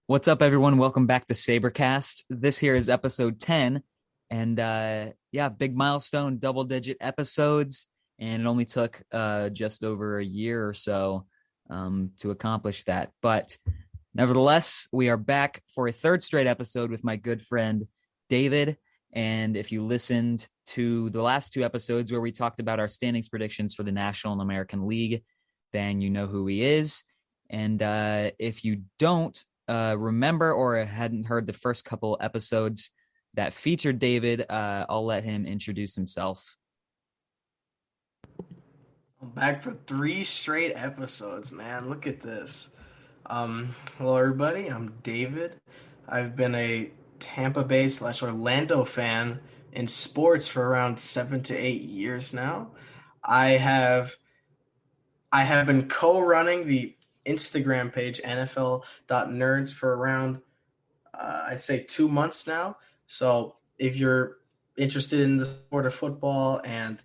What's up, everyone? Welcome back to SaberCast. This here is episode 10. And big milestone, double digit episodes. And it only took just over a year or so to accomplish that. But nevertheless, we are back for a third straight episode with my good friend, David. And if you listened to the last two episodes where we talked about our standings predictions for the National and American League, then you know who he is. And if you don't, remember or hadn't heard the first couple episodes that featured David, I'll let him introduce himself. I'm back for three straight episodes, man. Look at this. Hello, everybody. I'm David. I've been a Tampa Bay slash Orlando fan in sports for around 7 to 8 years now. I have I have been co-running the Instagram page NFL.nerds for around I'd say 2 months now. So if you're interested in the sport of football and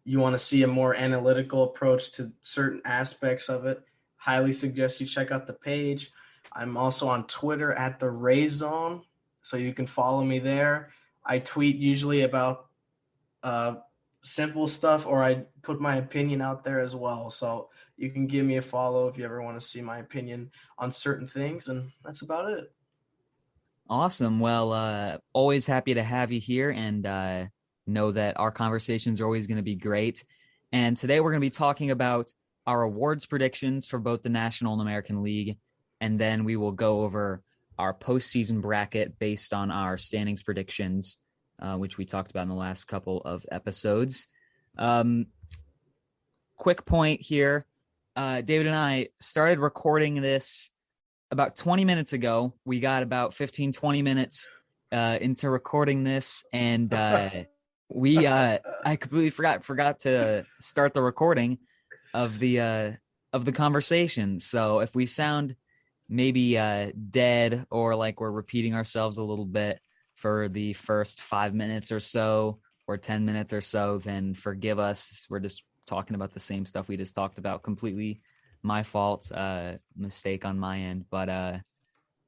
you want to see a more analytical approach to certain aspects of it, highly suggest you check out the page. I'm also on Twitter at the Ray Zone, so you can follow me there. I tweet usually about uh, simple stuff, or I put my opinion out there as well. So you can give me a follow if you ever want to see my opinion on certain things, and that's about it. Awesome. Well, always happy to have you here and know that our conversations are always going to be great. And today we're going to be talking about our awards predictions for both the National and American League. And then we will go over our postseason bracket based on our standings predictions, which we talked about in the last couple of episodes. Um, Quick point here. David and I started recording this about 20 minutes ago. We got about 15, 20 minutes into recording this, and I completely forgot to start the recording of the conversation. So if we sound maybe dead or like we're repeating ourselves a little bit for the first 5 minutes or so or 10 minutes or so, then forgive us. We're just talking about the same stuff we just talked about. Completely my fault, mistake on my end. But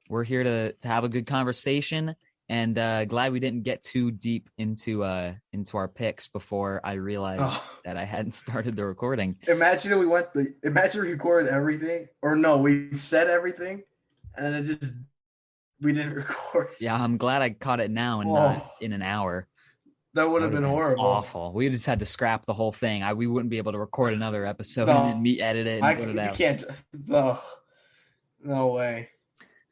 we're here to have a good conversation, and glad we didn't get too deep into our picks before I realized Oh, that I hadn't started the recording. imagine we recorded everything, or no, we said everything, and it just we didn't record. Yeah, I'm glad I caught it now and not Oh, in an hour. that would That have would have been been horrible. awful. We just had to scrap the whole thing. We wouldn't be able to record another episode and No, then me edit it and put it you out. can't. No, no way.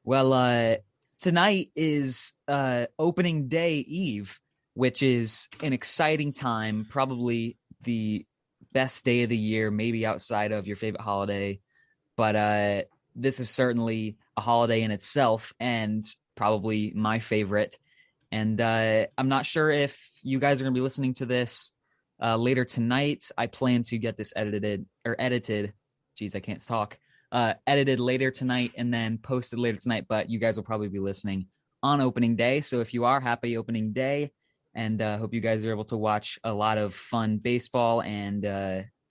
Well, tonight is opening day eve, which is an exciting time, probably the best day of the year, maybe outside of your favorite holiday. But this is certainly a holiday in itself and probably my favorite. And I'm not sure if you guys are going to be listening to this later tonight. I plan to get this edited. Geez, I can't talk. Edited later tonight and then posted later tonight. But you guys will probably be listening on opening day. So if you are, happy opening day, and hope you guys are able to watch a lot of fun baseball. And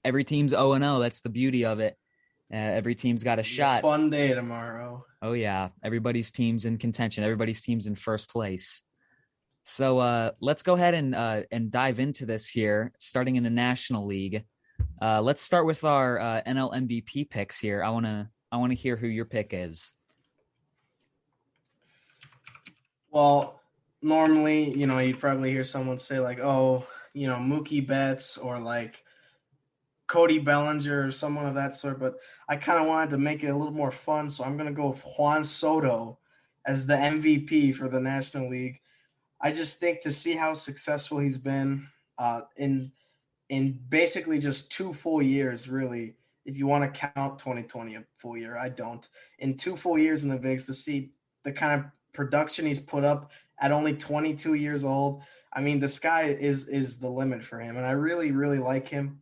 every team's 0-0. That's the beauty of it. Every team's got a It'll be a shot. fun day tomorrow. Oh yeah, everybody's team's in contention. Everybody's team's in first place. So let's go ahead and dive into this here, starting in the National League. Let's start with our NLMVP picks here. I wanna hear who your pick is. Well, normally, you'd probably hear someone say like, "Oh, Mookie Betts," or like Cody Bellinger or someone of that sort, but I kind of wanted to make it a little more fun, so I'm going to go with Juan Soto as the MVP for the National League. I just think to see how successful he's been in basically just 2 full years, really. If you want to count 2020 a full year, I don't. In 2 full years in the Bigs, to see the kind of production he's put up at only 22 years old, I mean, the sky is the limit for him, and I really really like him.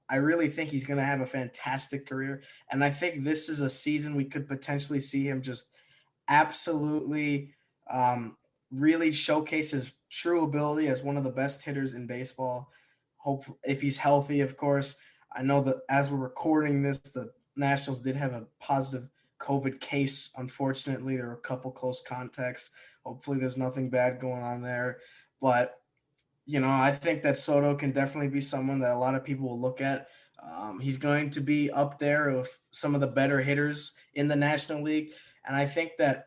I really think he's going to have a fantastic career, and I think this is a season we could potentially see him just absolutely really showcase his true ability as one of the best hitters in baseball. Hope if he's healthy, of course. I know that as we're recording this, the Nationals did have a positive COVID case. Unfortunately, there were a couple close contacts. Hopefully there's nothing bad going on there. But, I think that Soto can definitely be someone that a lot of people will look at. He's going to be up there with some of the better hitters in the National League. And I think that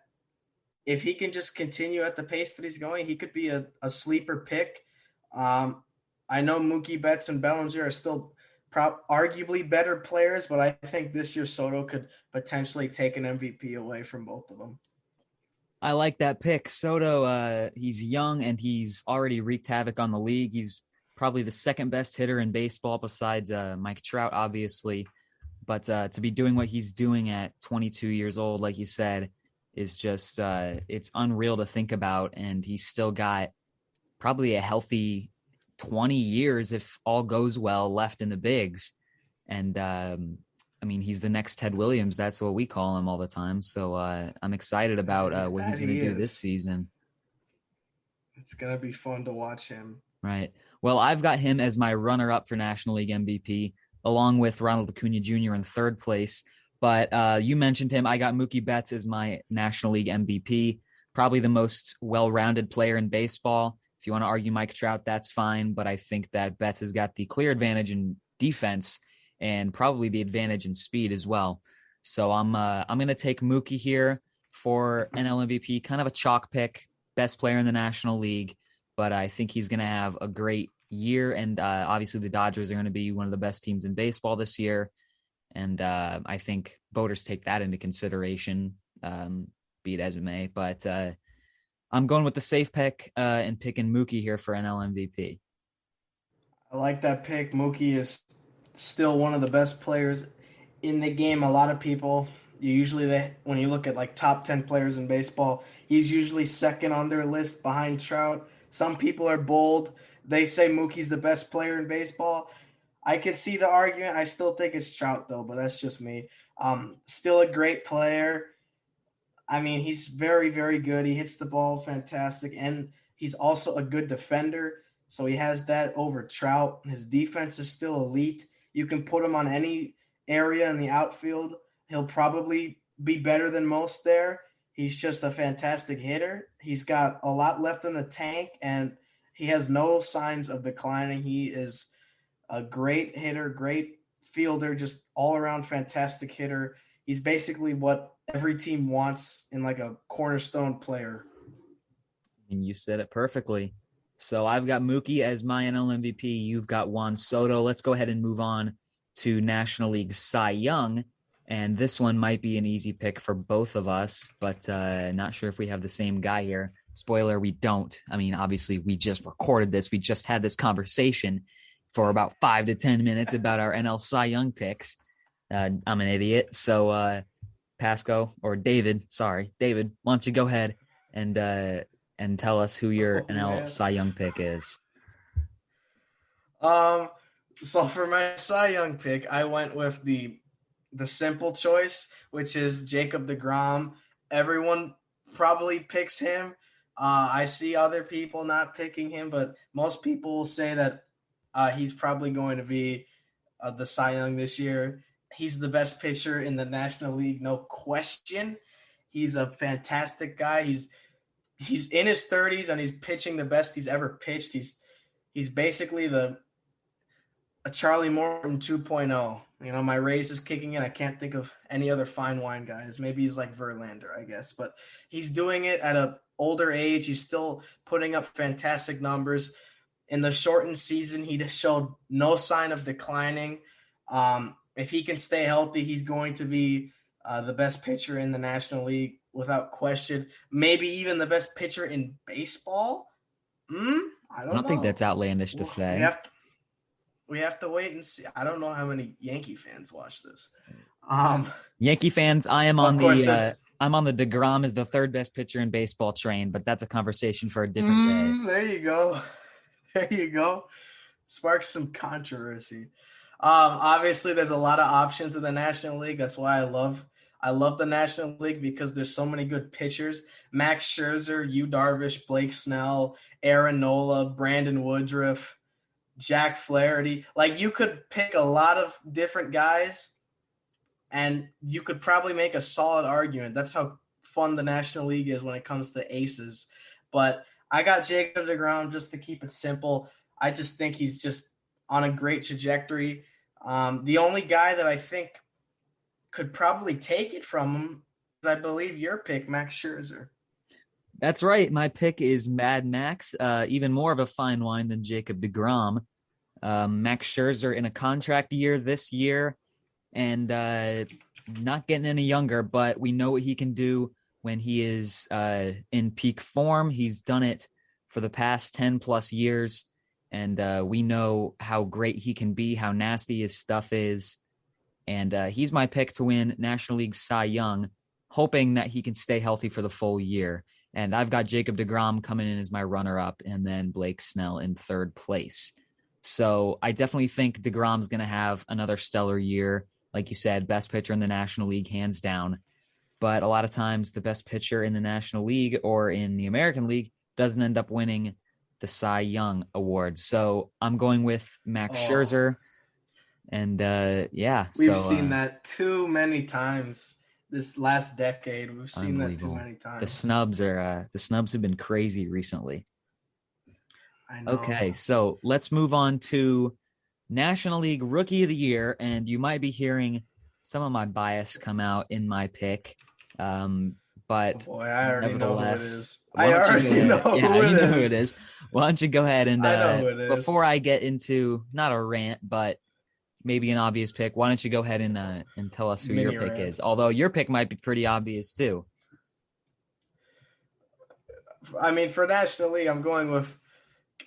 if he can just continue at the pace that he's going, he could be a sleeper pick. I know Mookie Betts and Bellinger are still arguably better players, but I think this year Soto could potentially take an MVP away from both of them. I like that pick. Soto, he's young and he's already wreaked havoc on the league. He's probably the second best hitter in baseball besides Mike Trout, obviously. But to be doing what he's doing at 22 years old, like you said, is just it's unreal to think about. And he's still got probably a healthy 20 years, if all goes well, left in the bigs. And he's the next Ted Williams. That's what we call him all the time. So I'm excited about what he's going to do this season. It's going to be fun to watch him. Right. Well, I've got him as my runner-up for National League MVP, along with Ronald Acuna Jr. in third place. But you mentioned him. I got Mookie Betts as my National League MVP, probably the most well-rounded player in baseball. If you want to argue Mike Trout, that's fine. But I think that Betts has got the clear advantage in defense and probably the advantage in speed as well. So I'm going to take Mookie here for NL MVP, kind of a chalk pick, best player in the National League. But I think he's going to have a great year. And obviously the Dodgers are going to be one of the best teams in baseball this year. And I think voters take that into consideration, be it as it may. But I'm going with the safe pick and picking Mookie here for NL MVP. I like that pick. Mookie is still one of the best players in the game. A lot of people, when you look at like top 10 players in baseball, he's usually second on their list behind Trout. Some people are bold. They say Mookie's the best player in baseball. I could see the argument. I still think it's Trout, though, but that's just me. Still a great player. I mean, he's very, very good. He hits the ball fantastic, and he's also a good defender. So he has that over Trout. His defense is still elite. You can put him on any area in the outfield. He'll probably be better than most there. He's just a fantastic hitter. He's got a lot left in the tank, and he has no signs of declining. He is a great hitter, great fielder, just all-around fantastic hitter. He's basically what every team wants in like a cornerstone player. And you said it perfectly. So I've got Mookie as my NL MVP. You've got Juan Soto. Let's go ahead and move on to National League Cy Young. And this one might be an easy pick for both of us, but not sure if we have the same guy here. Spoiler, we don't. I mean, obviously, we just recorded this. We just had this conversation for about 5 to 10 minutes about our NL Cy Young picks. I'm an idiot. So Pasco or David, why don't you go ahead and tell us who your NL Cy Young pick is? So for my Cy Young pick, I went with the simple choice, which is Jacob deGrom. Everyone probably picks him. I see other people not picking him, but most people will say that he's probably going to be the Cy Young this year. He's the best pitcher in the National League, no question. He's a fantastic guy. He's in his 30s and he's pitching the best he's ever pitched. He's basically a Charlie Morton 2.0. You know, my Rays is kicking in. I can't think of any other fine wine guys. Maybe he's like Verlander, I guess. But he's doing it at an older age. He's still putting up fantastic numbers. In the shortened season, he showed no sign of declining. If he can stay healthy, he's going to be the best pitcher in the National League without question. Maybe even the best pitcher in baseball. I don't think that's outlandish to say. We have to wait and see. I don't know how many Yankee fans watch this. Yankee fans, I'm on the DeGrom is the third best pitcher in baseball train, but that's a conversation for a different day. There you go. Sparks some controversy. Obviously, there's a lot of options in the National League. That's why I love the National League because there's so many good pitchers. Max Scherzer, Yu Darvish, Blake Snell, Aaron Nola, Brandon Woodruff, Jack Flaherty. Like, you could pick a lot of different guys, And you could probably make a solid argument. That's how fun the National League is when it comes to aces. But I got Jacob deGrom just to keep it simple. I just think he's just on a great trajectory. The only guy that I think could probably take it from him is, I believe, your pick, Max Scherzer. That's right. My pick is Mad Max, even more of a fine wine than Jacob deGrom. Max Scherzer in a contract year this year, and not getting any younger, but we know what he can do when he is in peak form. He's done it for the past 10 plus years, and we know how great he can be, how nasty his stuff is. And he's my pick to win National League Cy Young, hoping that he can stay healthy for the full year. And I've got Jacob deGrom coming in as my runner-up, and then Blake Snell in third place. So I definitely think deGrom's going to have another stellar year. Like you said, best pitcher in the National League, hands down. But a lot of times the best pitcher in the National League or in the American League doesn't end up winning the Cy Young Award. So I'm going with Max Scherzer. And we've seen that too many times this last decade. We've seen that too many times. The snubs have been crazy recently. I know. Okay, so let's move on to National League Rookie of the Year, and you might be hearing some of my bias come out in my pick. But boy, I already know who it is. I already know who it is. Why don't you go ahead and I know who it is. Before I get into not a rant, but maybe an obvious pick, why don't you go ahead and tell us who your pick is? Although your pick might be pretty obvious too. I mean, for National League, I'm going with,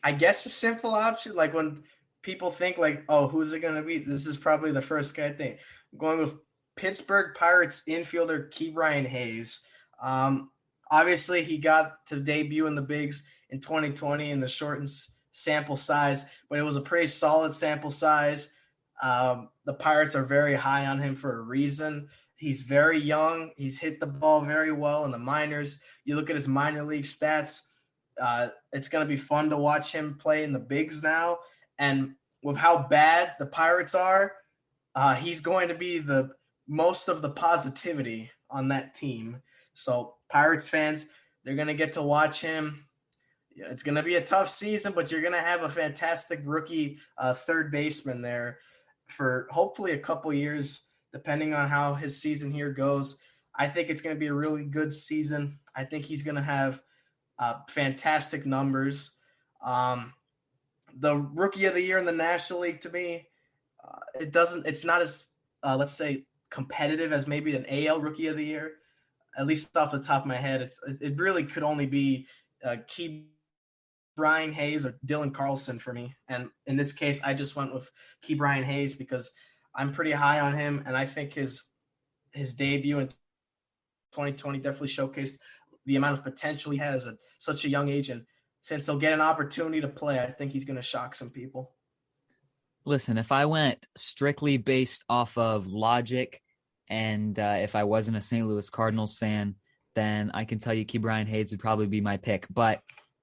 I guess, a simple option. Like when people think like, oh, who's it going to be? This is probably the first guy I think. I'm going with Pittsburgh Pirates infielder Ke'Bryan Hayes. Obviously, he got to debut in the bigs in 2020 in the shortened sample size, but it was a pretty solid sample size. The Pirates are very high on him for a reason. He's very young. He's hit the ball very well in the minors. You look at his minor league stats, it's going to be fun to watch him play in the bigs now. And with how bad the Pirates are, he's going to be the most of the positivity on that team. So Pirates fans, they're going to get to watch him. It's going to be a tough season, but you're going to have a fantastic rookie third baseman there for hopefully a couple years, depending on how his season here goes. I think it's going to be a really good season. I think he's going to have fantastic numbers. The Rookie of the Year in the National League, to me, it's not as, let's say, competitive as maybe an AL Rookie of the Year. At least off the top of my head, it really could only be Ke'Bryan Hayes or Dylan Carlson for me. And in this case, I just went with Ke'Bryan Hayes because I'm pretty high on him, and I think his debut in 2020 definitely showcased the amount of potential he has at such a young age. And since he'll get an opportunity to play, I think he's going to shock some people. Listen, if I went strictly based off of logic, and if I wasn't a St. Louis Cardinals fan, then I can tell you Ke'Bryan Hayes would probably be my pick. But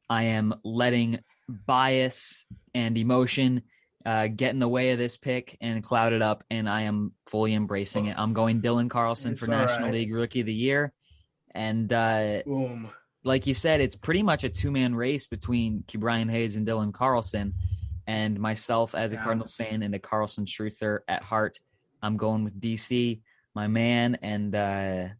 I am letting bias and emotion get in the way of this pick and cloud it up, and I am fully embracing it. I'm going Dylan Carlson for National League Rookie of the Year. And boom. Like you said, it's pretty much a two-man race between Ke'Bryan Hayes and Dylan Carlson. And myself as a Cardinals fan and a Carlson truther at heart, I'm going with DC, my man. And I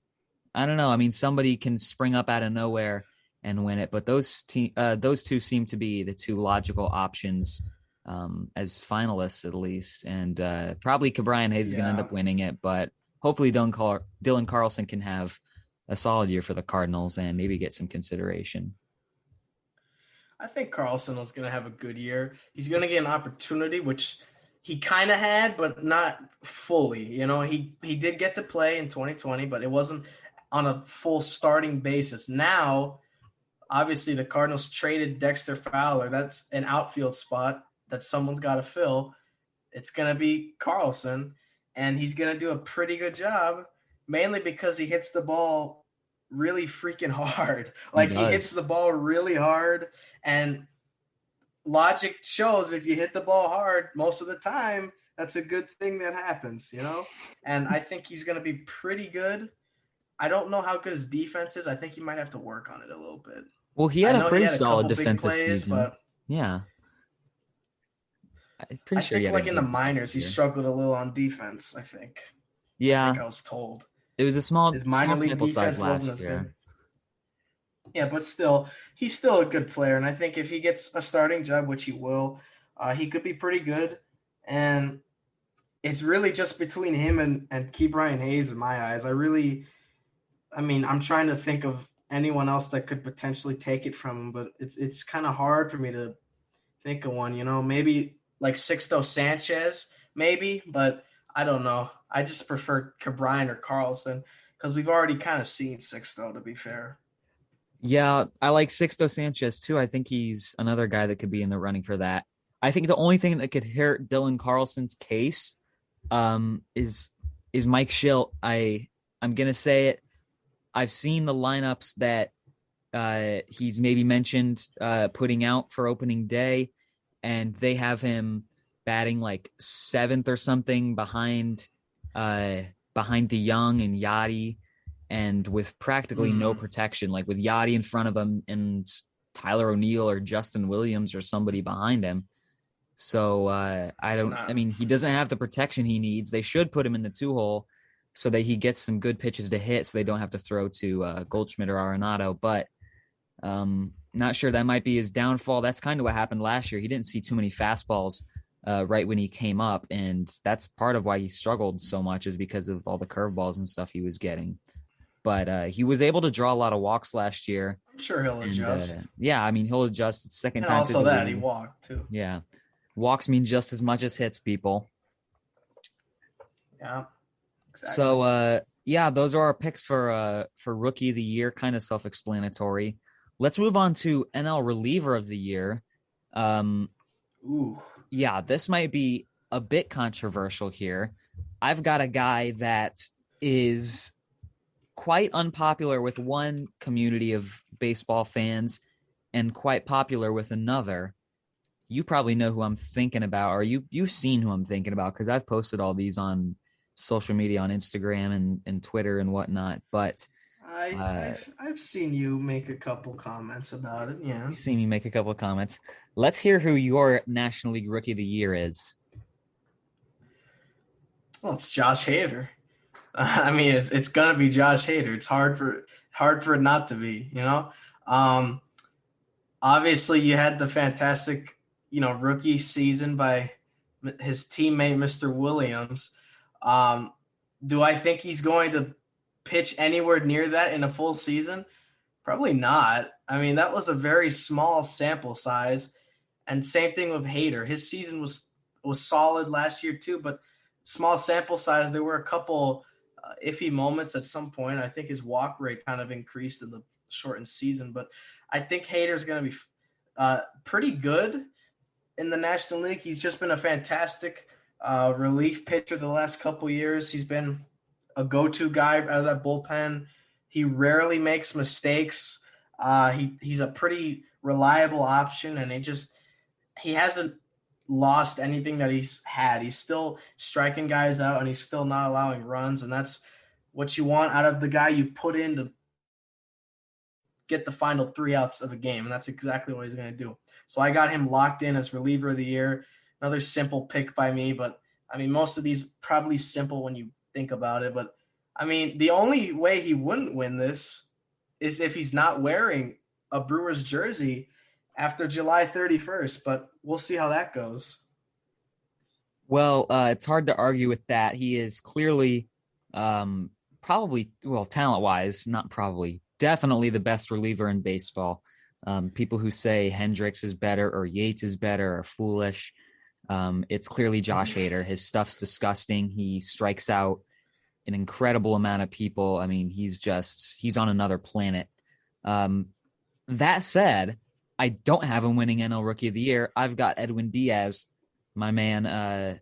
don't know. I mean, somebody can spring up out of nowhere and win it. But those two seem to be the two logical options as finalists, at least. And probably Ke'Bryan Hayes is going to end up winning it. But hopefully Dylan Carlson can have a solid year for the Cardinals and maybe get some consideration. I think Carlson is going to have a good year. He's going to get an opportunity, which he kind of had, but not fully. You know, he did get to play in 2020, but it wasn't on a full starting basis. Now, obviously, the Cardinals traded Dexter Fowler. That's an outfield spot that someone's got to fill. It's going to be Carlson, and he's going to do a pretty good job, mainly because he hits the ball really freaking hard. Like he hits the ball really hard, and logic shows if you hit the ball hard, most of the time That's a good thing that happens, And I think he's going to be pretty good. I don't know how good his defense is. I think he might have to work on it a little bit. Well, he I had a know he pretty had a solid couple big defensive plays, season. but Yeah. I'm pretty I sure he think had a like in the good defensive minors, he year. struggled a little on defense, I think. Yeah, I was told. it was a small His small minor league sample size defense wasn't last as year. good. Yeah, but still, he's still a good player, and I think if he gets a starting job, which he will, he could be pretty good. And it's really just between him and Key Brian Hayes in my eyes. I'm trying to think of anyone else that could potentially take it from him, but it's kind of hard for me to think of one. Maybe like Sixto Sanchez, maybe, but I don't know. I just prefer Cabrine or Carlson because we've already kind of seen Sixto, to be fair. Yeah, I like Sixto Sanchez too. I think he's another guy that could be in the running for that. I think the only thing that could hurt Dylan Carlson's case is Mike Schilt. I'm gonna say it. I've seen the lineups that he's maybe mentioned putting out for opening day, and they have him batting like seventh or something behind DeYoung and Yachty, and with practically no protection, like with Yachty in front of him and Tyler O'Neill or Justin Williams or somebody behind him. So he doesn't have the protection he needs. They should put him in the 2-hole so that he gets some good pitches to hit so they don't have to throw to Goldschmidt or Arenado. But not sure, that might be his downfall. That's kind of what happened last year. He didn't see too many fastballs right when he came up, and that's part of why he struggled so much, is because of all the curveballs and stuff he was getting. But he was able to draw a lot of walks last year. I'm sure he'll adjust. He'll adjust. It's second and time. Also that he walked too. Yeah, walks mean just as much as hits, people. Yeah, exactly. So those are our picks for Rookie of the Year. Kind of self-explanatory. Let's move on to NL Reliever of the Year. Ooh. Yeah, this might be a bit controversial here. I've got a guy that is quite unpopular with one community of baseball fans and quite popular with another. You probably know who I'm thinking about, or you've seen who I'm thinking about, because I've posted all these on social media, on Instagram and Twitter and whatnot. But I've seen you make a couple comments about it. Yeah, you've seen me make a couple of comments. Let's hear who your National League Rookie of the Year is. Well, it's Josh Hader. It's gonna be Josh Hader. It's hard for it not to be. Obviously you had the fantastic, rookie season by his teammate, Mr. Williams. Do I think he's going to pitch anywhere near that in a full season? Probably not. That was a very small sample size. And same thing with Hader. His season was solid last year too, but small sample size. There were a couple iffy moments at some point. I think his walk rate kind of increased in the shortened season, but I think Hader's going to be pretty good in the National League. He's just been a fantastic relief pitcher the last couple years. He's been a go-to guy out of that bullpen. He rarely makes mistakes. He's a pretty reliable option, and he hasn't lost anything that he's had. He's still striking guys out, and he's still not allowing runs, and that's what you want out of the guy you put in to get the final 3 outs of a game, and that's exactly what he's going to do. So I got him locked in as reliever of the year. Another simple pick by me, but most of these probably simple when you think about it. But the only way he wouldn't win this is if he's not wearing a Brewers jersey after July 31st, but we'll see how that goes. Well, it's hard to argue with that. He is clearly probably, well, talent-wise, not probably, definitely the best reliever in baseball. People who say Hendrix is better or Yates is better are foolish. It's clearly Josh Hader. His stuff's disgusting. He strikes out an incredible amount of people. He's on another planet. That said, I don't have him winning NL Rookie of the Year. I've got Edwin Diaz, my man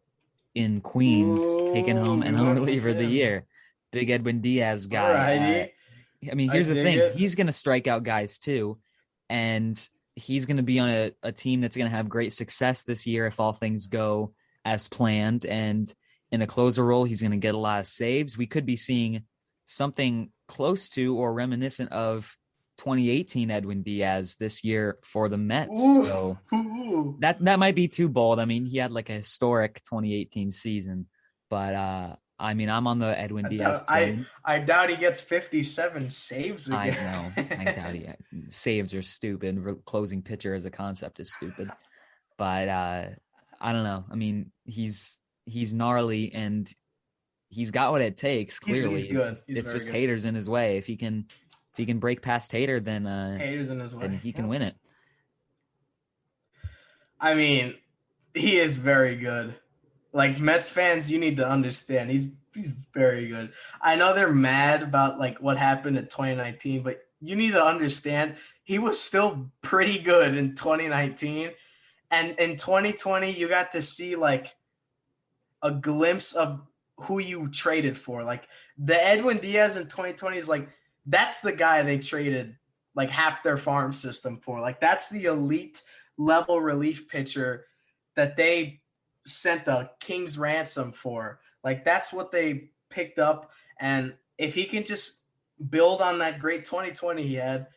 in Queens, taking home NL Reliever of the Year. Big Edwin Diaz guy. Here's the thing. He's going to strike out guys too, and he's going to be on a team that's going to have great success this year if all things go as planned. And in a closer role, he's going to get a lot of saves. We could be seeing something close to or reminiscent of 2018 Edwin Diaz this year for the Mets. Ooh, So ooh. that might be too bold. I mean, he had like a historic 2018 season, but I mean, I'm on the Edwin Diaz train. I doubt he gets 57 saves I again. know. I doubt he saves are stupid. Closing pitcher as a concept is stupid. But I don't know. I mean, he's gnarly and he's got what it takes. Clearly, He's good. He's it's very just good. haters in his way. If he can break past Hater, then Haters in his way. then he can win it. I mean, he is very good. Like Mets fans, you need to understand he's very good. I know they're mad about like what happened in 2019, but you need to understand he was still pretty good in 2019. And in 2020, you got to see like a glimpse of who you traded for. Like the Edwin Diaz in 2020 is like that's the guy they traded like half their farm system for. Like that's the elite level relief pitcher that they sent the king's ransom for. Like that's what they picked up. And if he can just build on that great 2020 he had,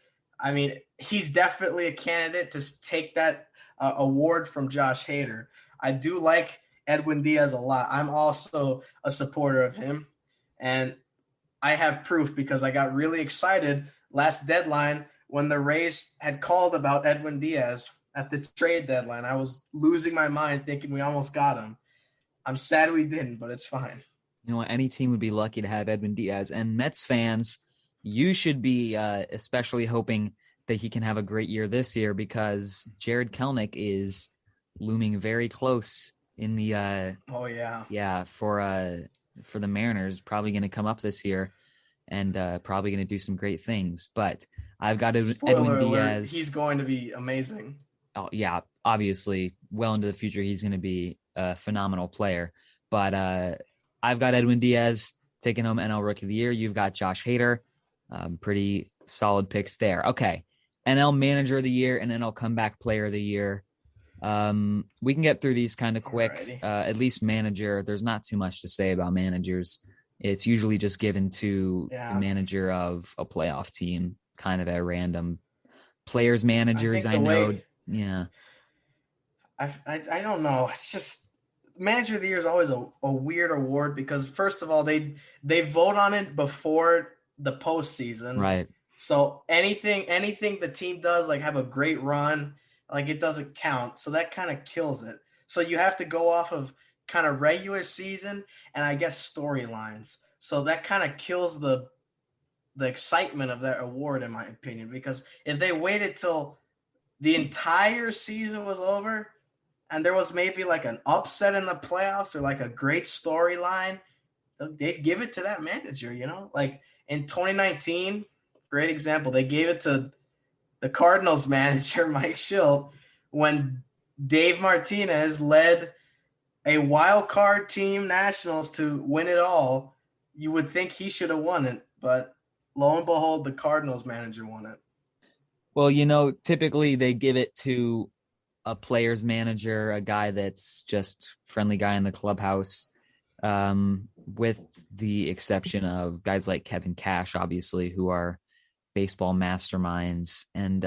I mean, he's definitely a candidate to take that award from Josh Hader. I do like Edwin Diaz a lot. I'm also a supporter of him. And I have proof because I got really excited last deadline when the Rays had called about Edwin Diaz at the trade deadline. I was losing my mind thinking we almost got him. I'm sad we didn't, but it's fine. You know what? Any team would be lucky to have Edwin Diaz. And Mets fans, you should be especially hoping that he can have a great year this year because Jared Kelenic is looming very close in the for the Mariners, probably going to come up this year and probably going to do some great things. But I've got Spoiler Edwin alert, Diaz. he's going to be amazing. Oh yeah, obviously, well into the future, he's going to be a phenomenal player. But I've got Edwin Diaz taking home NL Rookie of the Year. You've got Josh Hader. Pretty solid picks there. Okay, NL Manager of the Year and NL Comeback Player of the Year. We can get through these kind of quick. At least manager, there's not too much to say about managers. It's usually just given to the manager of a playoff team, kind of at random. Players, managers, I know. I don't know. It's just manager of the year is always a weird award because first of all, they vote on it before the postseason. Right. So anything the team does, like have a great run, like it doesn't count. So that kind of kills it. So you have to go off of kind of regular season and I guess storylines. So that kind of kills the excitement of that award, in my opinion, because if they waited till the entire season was over and there was maybe like an upset in the playoffs or like a great storyline, they'd give it to that manager, you know? Like in 2019, great example, they gave it to the Cardinals manager, Mike Schilt, when Dave Martinez led a wild card team, Nationals, to win it all. You would think he should have won it, but lo and behold, the Cardinals manager won it. Well, you know, typically they give it to a player's manager, a guy that's just friendly guy in the clubhouse, with the exception of guys like Kevin Cash, obviously, who are baseball masterminds and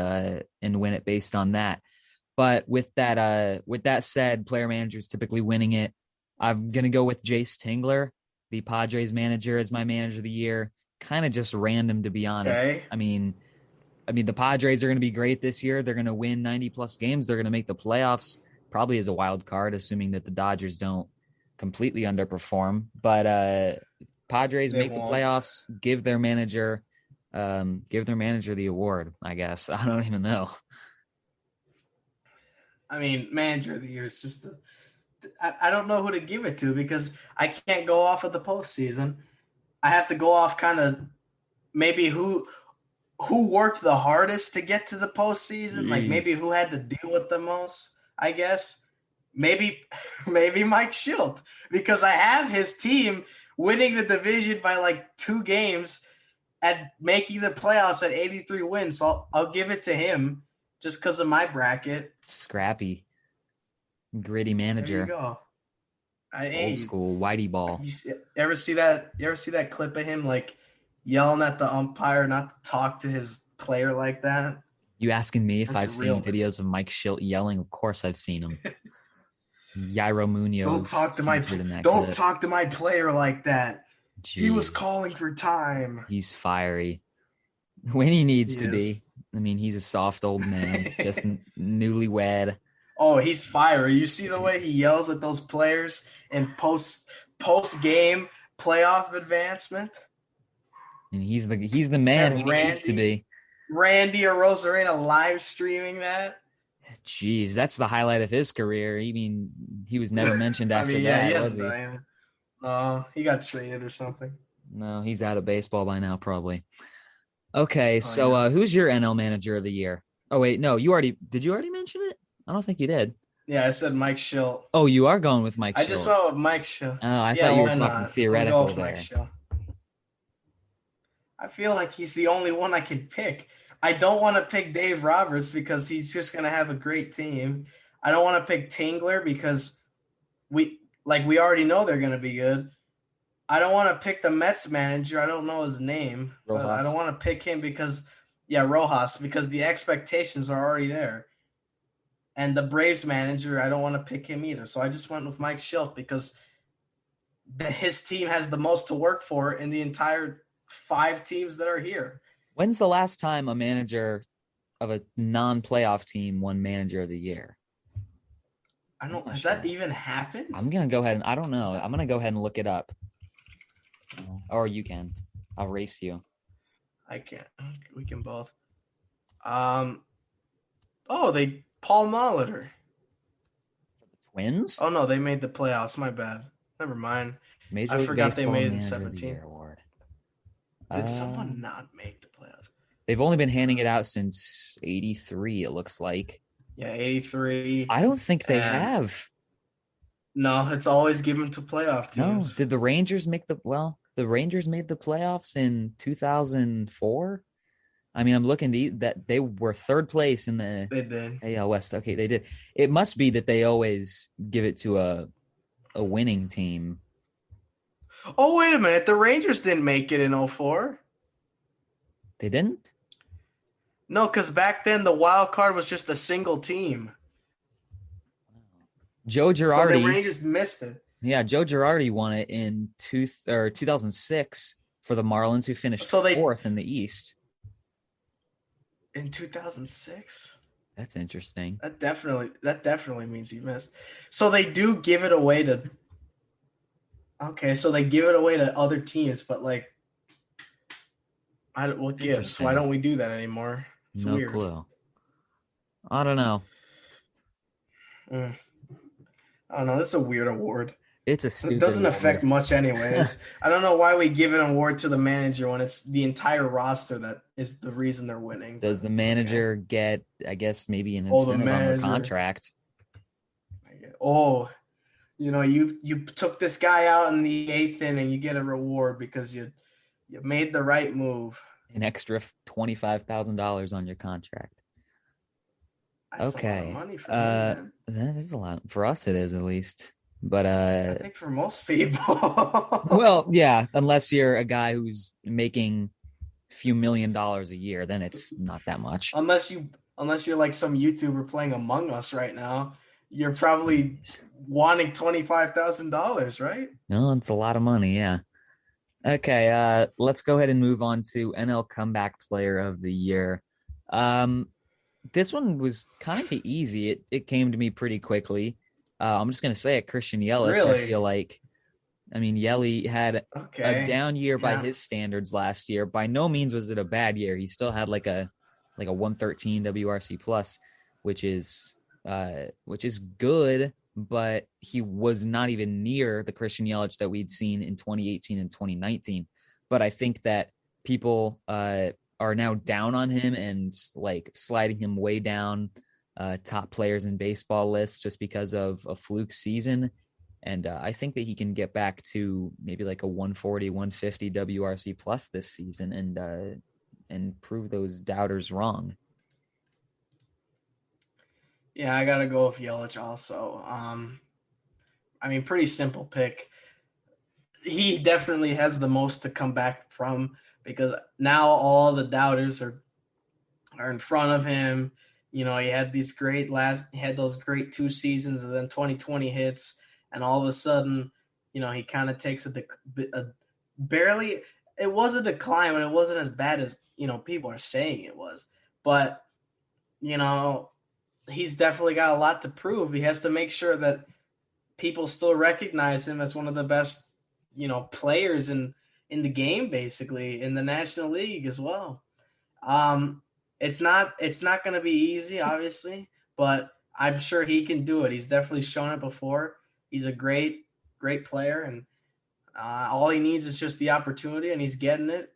win it based on that. But with that said, player managers typically winning it. I'm gonna go with Jace Tingler, the Padres manager, as my manager of the year. Kind of just random, to be honest. Okay. I mean, the Padres are going to be great this year. They're going to win 90 plus games. They're going to make the playoffs, probably as a wild card, assuming that the Dodgers don't completely underperform. But Padres make the playoffs. Give their manager the award. I guess I don't even know. I mean, manager of the year is just I don't know who to give it to because I can't go off of the postseason. I have to go off kind of maybe who worked the hardest to get to the postseason, like maybe who had to deal with the most, I guess. Maybe Mike Schilt, because I have his team winning the division by like 2 games and making the playoffs at 83 wins. So I'll give it to him just because of my bracket. Scrappy, gritty manager. There you go. Old school Whitey ball. Ever see that? You ever see that clip of him like yelling at the umpire not to talk to his player like that? You asking me if That's I've seen real. videos of Mike Schilt yelling? Of course I've seen him. Yairo Don't Munoz talk to my featured in that don't clip. talk to my player like that. He was Jeez, calling for time. he's fiery when he needs He to is. be. I mean, he's a soft old man, just newlywed, Oh, he's fiery. You see the way he yells at those players in post game playoff advancement? and he's the man And when he needs to be. Randy or Rosarena live streaming that. Jeez, that's the highlight of his career. I mean, he was never mentioned I after mean, yeah, he that, was hasn't he? done anything. No, he got traded or something. No, he's out of baseball by now, probably. Okay, Oh so yeah. who's your NL manager of the year? Oh wait, no, did you already mention it? I don't think you did. Yeah, I said Mike Schill. Oh, you are going with Mike I just Schilt. went with Mike Schill. Oh, I Yeah, thought you were why talking not? I'm going theoretical with Mike there. Schill. I feel like he's the only one I can pick. I don't want to pick Dave Roberts because he's just going to have a great team. I don't want to pick Tingler because we already know they're going to be good. I don't want to pick the Mets manager. I don't know his name, but I don't Rojas. want to pick him because Rojas, because the expectations are already there. And the Braves manager, I don't want to pick him either. So I just went with Mike Schilt because his team has the most to work for in the entire 5 teams that are here. When's the last time a manager of a non-playoff team won manager of the year? I don't. Has sure. that even happened? I'm gonna go ahead and I don't know. I'm gonna go ahead and look it up. Or you can. I'll race you. I can't. We can both. Oh, Paul Molitor. Twins? Oh no, they made the playoffs. My bad. Never mind. Major I League forgot Baseball they made it in Manager of the 17. Year award. Did someone not make the playoffs? They've only been handing it out since '83. It looks like. Yeah, 83. I don't think they have. No, it's always given to playoff No, teams. did the Rangers make the Rangers made the playoffs in 2004? I mean, I'm looking that they were third place in the They did. AL West. Okay, they did. It must be that they always give it to a winning team. Oh, wait a minute. The Rangers didn't make it in 04. They didn't? No, because back then the wild card was just a single team. Joe Girardi. So the Rangers missed it. Yeah, Joe Girardi won it in 2006 for the Marlins, who finished fourth in the East. In 2006? That's interesting. That definitely means he missed. So they do give it away to. Okay, so they give it away to other teams, but like, what gives? Why don't we do that anymore? It's no weird. Clue. I don't know. I don't know. This is a weird award. It's a stupid. It doesn't affect much, anyways. I don't know why we give an award to the manager when it's the entire roster that is the reason they're winning. Does the manager get, I guess, maybe an incentive on their contract? Oh, you took this guy out in the 8th inning, you get a reward because you made the right move. An extra $25,000 on your contract. That's a lot of money for me, man. That is a lot for us. It is, at least. But I think for most people. Well, yeah, unless you're a guy who's making a few $1 million a year, then it's not that much. Unless you're like some YouTuber playing Among Us right now, you're probably wanting $25,000, right? No, it's a lot of money, yeah. Okay, let's go ahead and move on to NL Comeback Player of the Year. This one was kind of easy. It came to me pretty quickly. I'm just going to say it, Christian Yelich. Really? I feel like, Yelich had a down year by his standards last year. By no means was it a bad year. He still had like a 113 WRC plus, which is good, but he was not even near the Christian Yelich that we'd seen in 2018 and 2019. But I think that people are now down on him and like sliding him way down top players in baseball lists just because of a fluke season. And I think that he can get back to maybe like a 140, 150 WRC plus this season and prove those doubters wrong. Yeah, I got to go with Yelich also. pretty simple pick. He definitely has the most to come back from because now all the doubters are in front of him. He had those great 2 seasons, and then 2020 hits, and all of a sudden, he kind of takes a barely. It was a decline, but it wasn't as bad as people are saying it was. But he's definitely got a lot to prove. He has to make sure that people still recognize him as one of the best, players in the game, basically in the National League as well. It's not going to be easy, obviously, but I'm sure he can do it. He's definitely shown it before. He's a great player, and all he needs is just the opportunity, and he's getting it.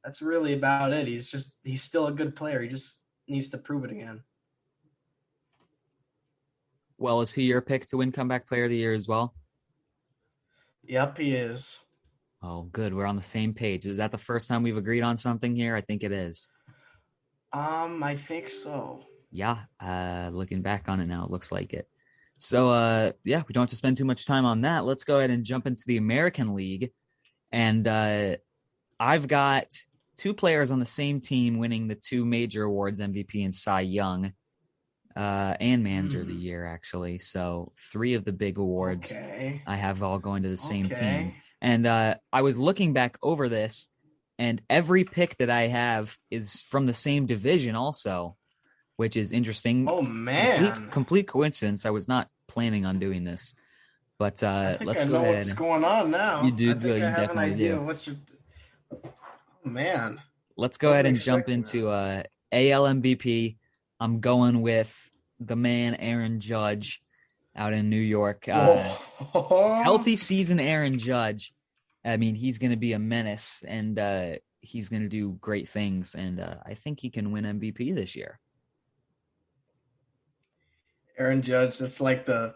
That's really about it. He's still a good player. He just needs to prove it again. Well, is he your pick to win Comeback Player of the Year as well? Yep, he is. Oh, good. We're on the same page. Is that the first time we've agreed on something here? I think it is. I think so. Yeah. Looking back on it now, it looks like it. So, we don't have to spend too much time on that. Let's go ahead and jump into the American League. And I've got two players on the same team winning the two major awards, MVP and Cy Young, and Manager of the Year, actually. So 3 of the big awards I have all going to the same team. And I was looking back over this, and every pick that I have is from the same division also, which is interesting. Oh, man. Complete coincidence. I was not planning on doing this. But let's go ahead. What's going on now. You do. I think you I have definitely an idea. do. Oh, man. Let's go ahead and jump into AL MVP. I'm going with the man Aaron Judge out in New York. Healthy season Aaron Judge. I mean, he's going to be a menace, and he's going to do great things, and I think he can win MVP this year. Aaron Judge, that's like the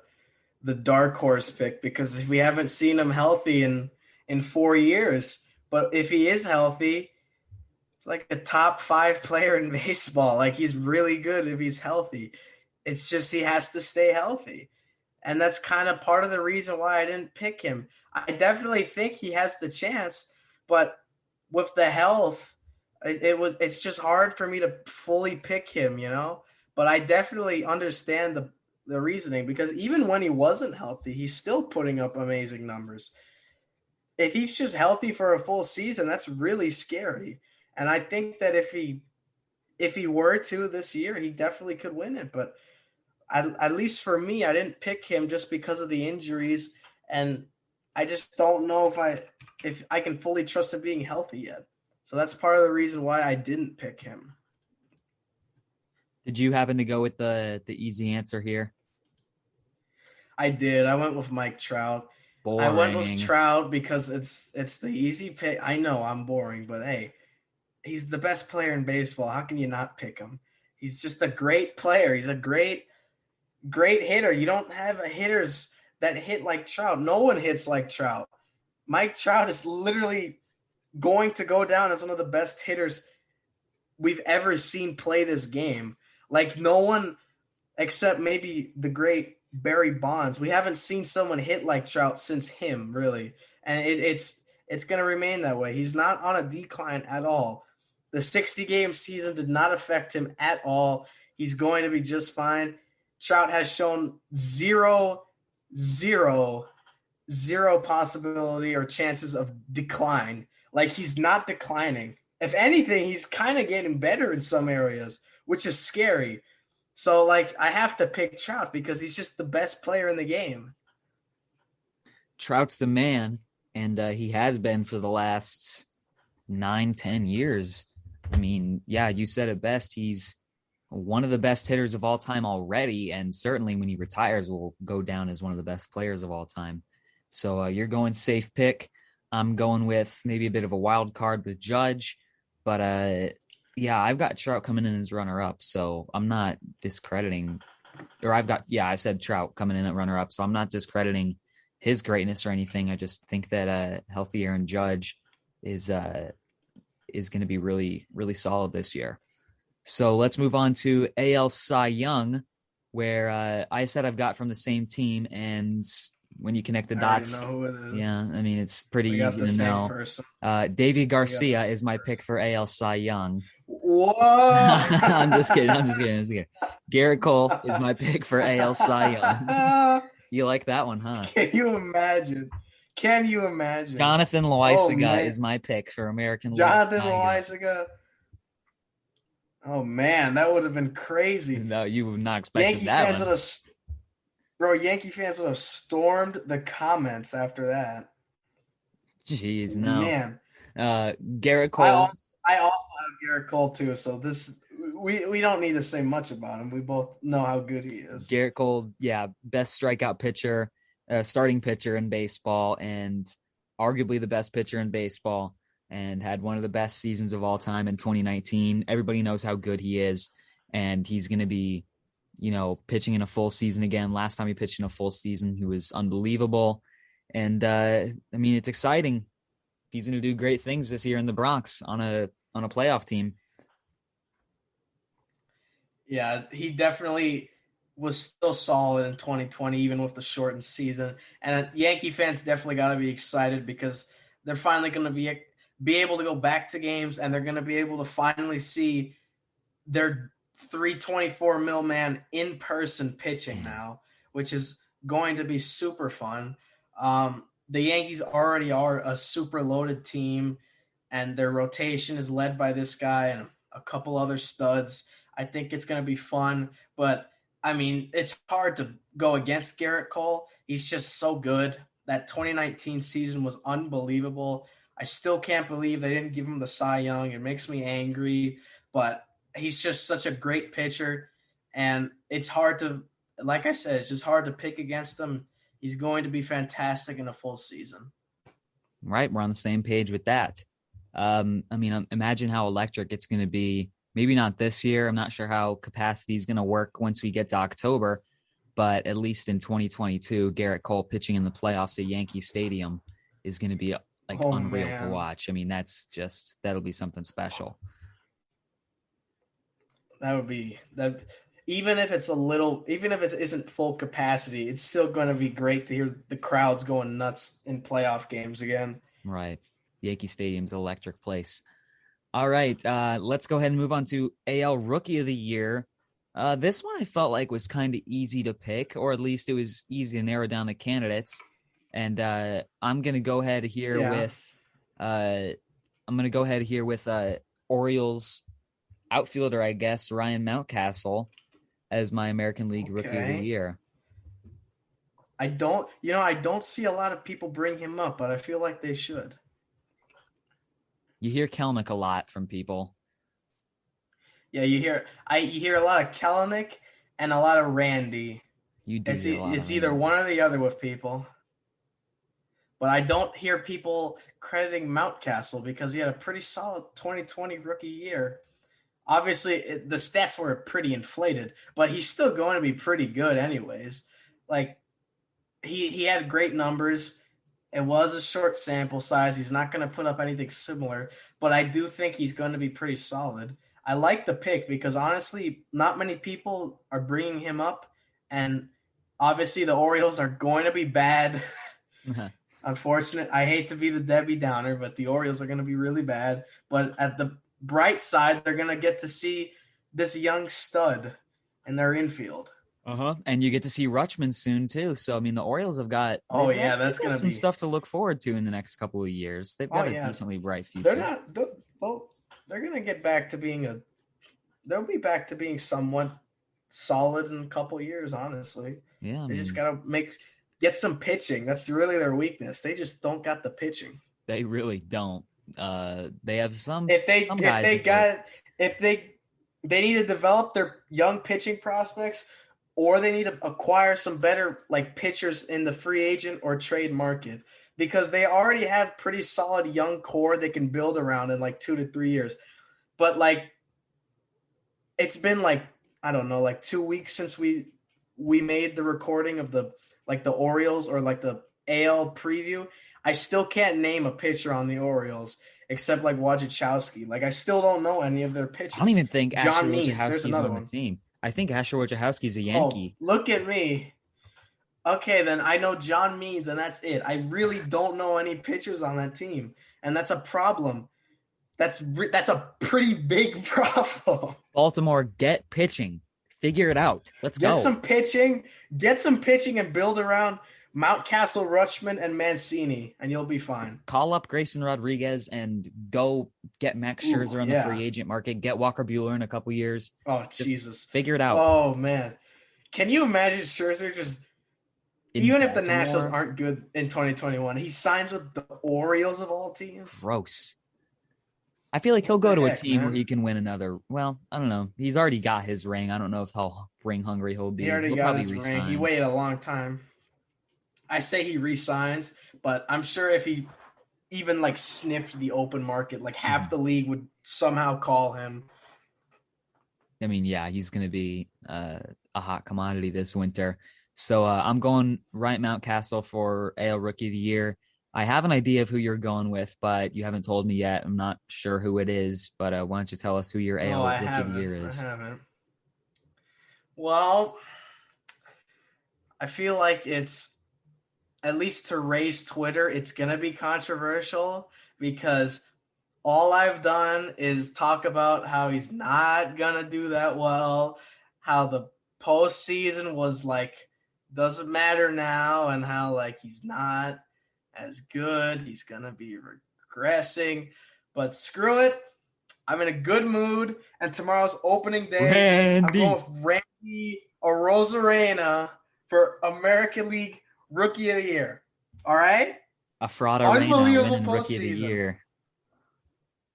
dark horse pick because we haven't seen him healthy in 4 years. But if he is healthy, it's like a top 5 player in baseball. Like, he's really good if he's healthy. It's just he has to stay healthy. And that's kind of part of the reason why I didn't pick him. I definitely think he has the chance, but with the health, it's just hard for me to fully pick him, But I definitely understand the reasoning because even when he wasn't healthy, he's still putting up amazing numbers. If he's just healthy for a full season, that's really scary. And I think that if he were to this year, he definitely could win it. But at least for me, I didn't pick him just because of the injuries, and I just don't know if I can fully trust him being healthy yet. So that's part of the reason why I didn't pick him. Did you happen to go with the easy answer here? I did. I went with Mike Trout. Boring. I went with Trout because it's the easy pick. I know I'm boring, but hey, he's the best player in baseball. How can you not pick him? He's just a great player. He's a great hitter. You don't have hitters that hit like Trout. No one hits like Trout. Mike Trout is literally going to go down as one of the best hitters we've ever seen play this game. Like, no one except maybe the great Barry Bonds. We haven't seen someone hit like Trout since him, really. And it's going to remain that way. He's not on a decline at all. The 60-game season did not affect him at all. He's going to be just fine. Trout has shown zero possibility or chances of decline. Like, he's not declining. If anything, he's kind of getting better in some areas, which is scary. So, like, I have to pick Trout because he's just the best player in the game. Trout's the man, and he has been for the last 9-10 years. I mean, yeah, you said it best. He's one of the best hitters of all time already, and certainly when he retires will go down as one of the best players of all time. So you're going safe pick. I'm going with maybe a bit of a wild card with Judge, but I've got Trout coming in as runner-up, so I'm not discrediting, or I said Trout coming in at runner-up, so I'm not discrediting his greatness or anything. I just think that healthy Aaron Judge is going to be really, really solid this year. So let's move on to AL Cy Young. where I said I've got from the same team, and when you connect the I already dots, know who it is. yeah, I mean it's pretty We got easy the to same know. person. Davy We got the Garcia same is my pick person. for AL Cy Young. Whoa! I'm just kidding. I'm just kidding. Garrett Cole is my pick for AL Cy Young. You like that one, huh? Can you imagine? Can you imagine? Jonathan Oh Loaisaga man, is my pick for American League Jonathan Cy Young. Loaisaga. Oh man, that would have been crazy. No, you would not expected Yankee that fans would one. have, bro. Yankee fans would have stormed the comments after that. Jeez, no. Man, Garrett I Cole, also I also have Garrett Cole too. So we don't need to say much about him. We both know how good he is. Garrett Cole, yeah, best strikeout pitcher, starting pitcher in baseball, and arguably the best pitcher in baseball, and had one of the best seasons of all time in 2019. Everybody knows how good he is, and he's going to be, pitching in a full season again. Last time he pitched in a full season, he was unbelievable, and I mean, it's exciting. He's going to do great things this year in the Bronx on a playoff team. Yeah, he definitely was still solid in 2020, even with the shortened season. And Yankee fans definitely got to be excited because they're finally going to be able to go back to games, and they're going to be able to finally see their 324 mil man in person pitching now, which is going to be super fun. The Yankees already are a super loaded team, and their rotation is led by this guy and a couple other studs. I think it's going to be fun, but I mean, it's hard to go against Garrett Cole. He's just so good. That 2019 season was unbelievable. I still can't believe they didn't give him the Cy Young. It makes me angry, but he's just such a great pitcher, and it's hard to, like I said, it's just hard to pick against him. He's going to be fantastic in a full season. Right, we're on the same page with that. I mean, imagine how electric it's going to be. Maybe not this year. I'm not sure how capacity is going to work once we get to October, but at least in 2022, Garrett Cole pitching in the playoffs at Yankee Stadium is going to be like Oh unreal to man, watch. I mean, that'll be something special. that would be that. Even if it's a little, even if it isn't full capacity, it's still going to be great to hear the crowds going nuts in playoff games again. Right. Yankee Stadium's an electric place. All right, let's go ahead and move on to AL Rookie of the Year. This one I felt like was kind of easy to pick, or at least it was easy to narrow down the candidates. And I'm gonna go ahead here Yeah. with Orioles outfielder, I guess, Ryan Mountcastle as my American League Rookie of the Okay. Year. I don't see a lot of people bring him up, but I feel like they should. You hear Kelnick a lot from people. Yeah, you hear a lot of Kellenic and a lot of Randy. You do It's hear a lot of it's either Randy. one or the other with people. But I don't hear people crediting Mountcastle because he had a pretty solid 2020 rookie year. Obviously, the stats were pretty inflated, but he's still going to be pretty good anyways. Like he had great numbers. It was a short sample size. He's not going to put up anything similar, but I do think he's going to be pretty solid. I like the pick because honestly, not many people are bringing him up, and obviously the Orioles are going to be bad. Unfortunate. I hate to be the Debbie Downer, but the Orioles are going to be really bad. But at the bright side, they're going to get to see this young stud in their infield. And you get to see Rutschman soon too. So I mean, the Orioles have got Oh yeah, they've that's going got to some be. stuff to look forward to in the next couple of years. They've Oh got a yeah, decently bright they're future. not. They're going to get back to being a. They'll be back to being somewhat solid in a couple years. Honestly, Yeah, I they just mean, got to get some pitching. That's really their weakness. They just don't got the pitching. they really don't. They have If they some if guys they that got if they need to develop their young pitching prospects, or they need to acquire some better like pitchers in the free agent or trade market because they already have pretty solid young core they can build around in like 2 to 3 years. But like it's been like I don't know, like 2 weeks since we made the recording of the Orioles or like the AL preview. I still can't name a pitcher on the Orioles except like Wojciechowski. Like I still don't know any of their I don't pitchers. even think Asher John Means, there's Wojciechowski's another on the one. team. I think Asher Wojciechowski's a Oh, Yankee. look at me. Okay, then I know John Means, and that's it. I really don't know any pitchers on that team, and that's a problem. That's a pretty big problem. Baltimore, get pitching. Figure it out. Let's Get go. some pitching, and build around Mountcastle, Rutschman, and Mancini, and you'll be fine. Call up Grayson Rodriguez and go get Max Ooh, Scherzer on the free yeah. agent market. Get Walker Buehler in a couple years. Oh, Just Jesus. figure it out. Oh, man. Can you imagine Scherzer just, In even if the Nationals Baltimore, aren't good in 2021, he signs with the Orioles of all teams? gross. I feel like he'll What go the to a heck, team where man? he can win another. Well, I don't know. He's already got his ring. I don't know if how ring hungry he'll He be. already He'll got probably his ring. He resign. waited a long time. I say he resigns, but I'm sure if he even like sniffed the open market, like half the league would somehow call him. I mean, yeah, he's going to be a hot commodity this winter. So I'm going Ryan Mountcastle for AL Rookie of the Year. I have an idea of who you're going with, but you haven't told me yet. I'm not sure who it is, but why don't you tell us who your Oh, AL I Rookie of the haven't. Year I is? haven't. Well, I feel like it's, at least to Ray's Twitter, it's going to be controversial because all I've done is talk about how he's not going to do that well, how the postseason was like, doesn't matter now, and how like he's not as good. He's going to be regressing. But screw it. I'm in a good mood, and tomorrow's opening day. I'm going Randy. with Randy Arozarena for American League Rookie of the Year. All right? Afrada Reina Unbelievable winning Rookie of the postseason. Year.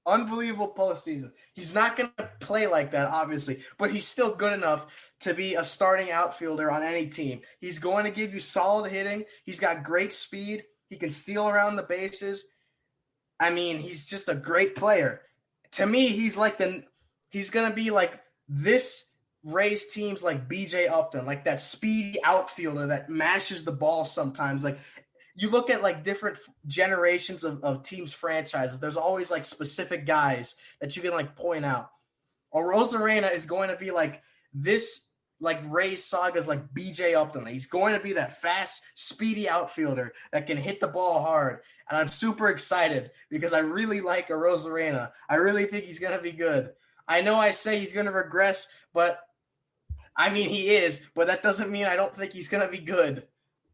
Unbelievable postseason. He's not going to play like that, obviously, but he's still good enough to be a starting outfielder on any team. He's going to give you solid hitting. He's got great speed. He can steal around the bases. I mean, he's just a great player. To me, he's going to be like this Rays team's like BJ Upton, like that speedy outfielder that mashes the ball sometimes. Like you look at like different generations of teams' franchises, there's always like specific guys that you can like point out. Rosarena is going to be like this like Rays Saga's like BJ Upton. He's going to be that fast, speedy outfielder that can hit the ball hard. And I'm super excited because I really like Rosarena. I really think he's going to be good. I know I say he's going to regress, but I mean he is, but that doesn't mean I don't think he's going to be good.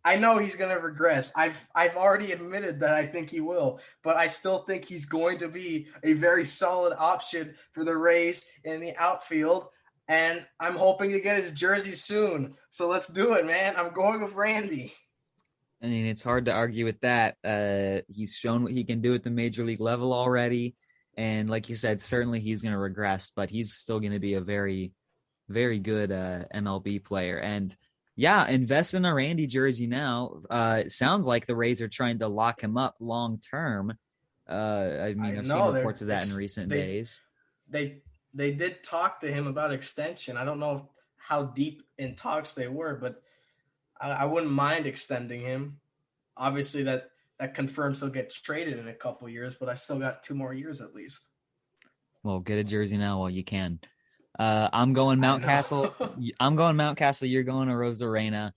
I know he's going to regress. I've already admitted that I think he will, but I still think he's going to be a very solid option for the Rays in the outfield, and I'm hoping to get his jersey soon. So let's do it, man. I'm going with Randy. I mean, it's hard to argue with that. He's shown what he can do at the major league level already. And like you said, certainly he's going to regress, but he's still going to be a very, very good MLB player. And yeah, invest in a Randy jersey now. It sounds like the Rays are trying to lock him up long term. I mean, I've seen reports of that in recent days. They they did talk to him about extension. I don't know how deep in talks they were, but I wouldn't mind extending him. Obviously, that confirms he'll get traded in a couple years, but I still got 2 more years at least. Well, get a jersey now while you can. I'm going Mountcastle. I'm going Mountcastle. You're going to Rosarena.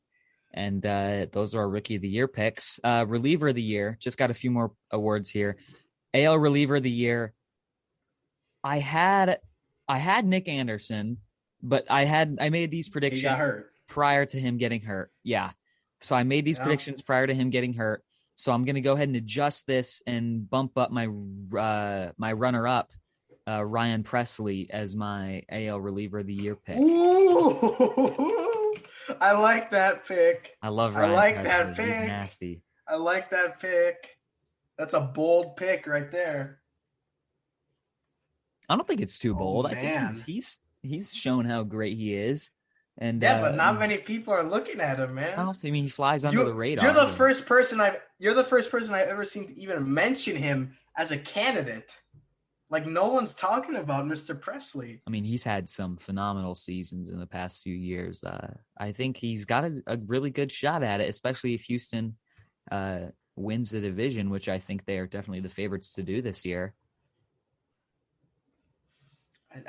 And those are our Rookie of the Year picks. Reliever of the Year. Just got a few more awards here. AL Reliever of the Year. I had Nick Anderson, but I made these predictions He got hurt prior to him getting hurt. Yeah. So I made these predictions prior to him getting hurt. So I'm going to go ahead and adjust this and bump up my my runner-up, Ryan Presley, as my AL Reliever of the Year pick. Ooh, I like that pick. I love Ryan Presley. That pick. He's nasty. I like that pick. That's a bold pick right there. I don't think it's too bold. I Man. think he's shown how great he is. And yeah, but not many people are looking at him, man. I mean, he flies under the radar. You're the first person I've ever seen to even mention him as a candidate. Like no one's talking about Mr. Presley. I mean, he's had some phenomenal seasons in the past few years. I think he's got a really good shot at it, especially if Houston wins the division, which I think they are definitely the favorites to do this year.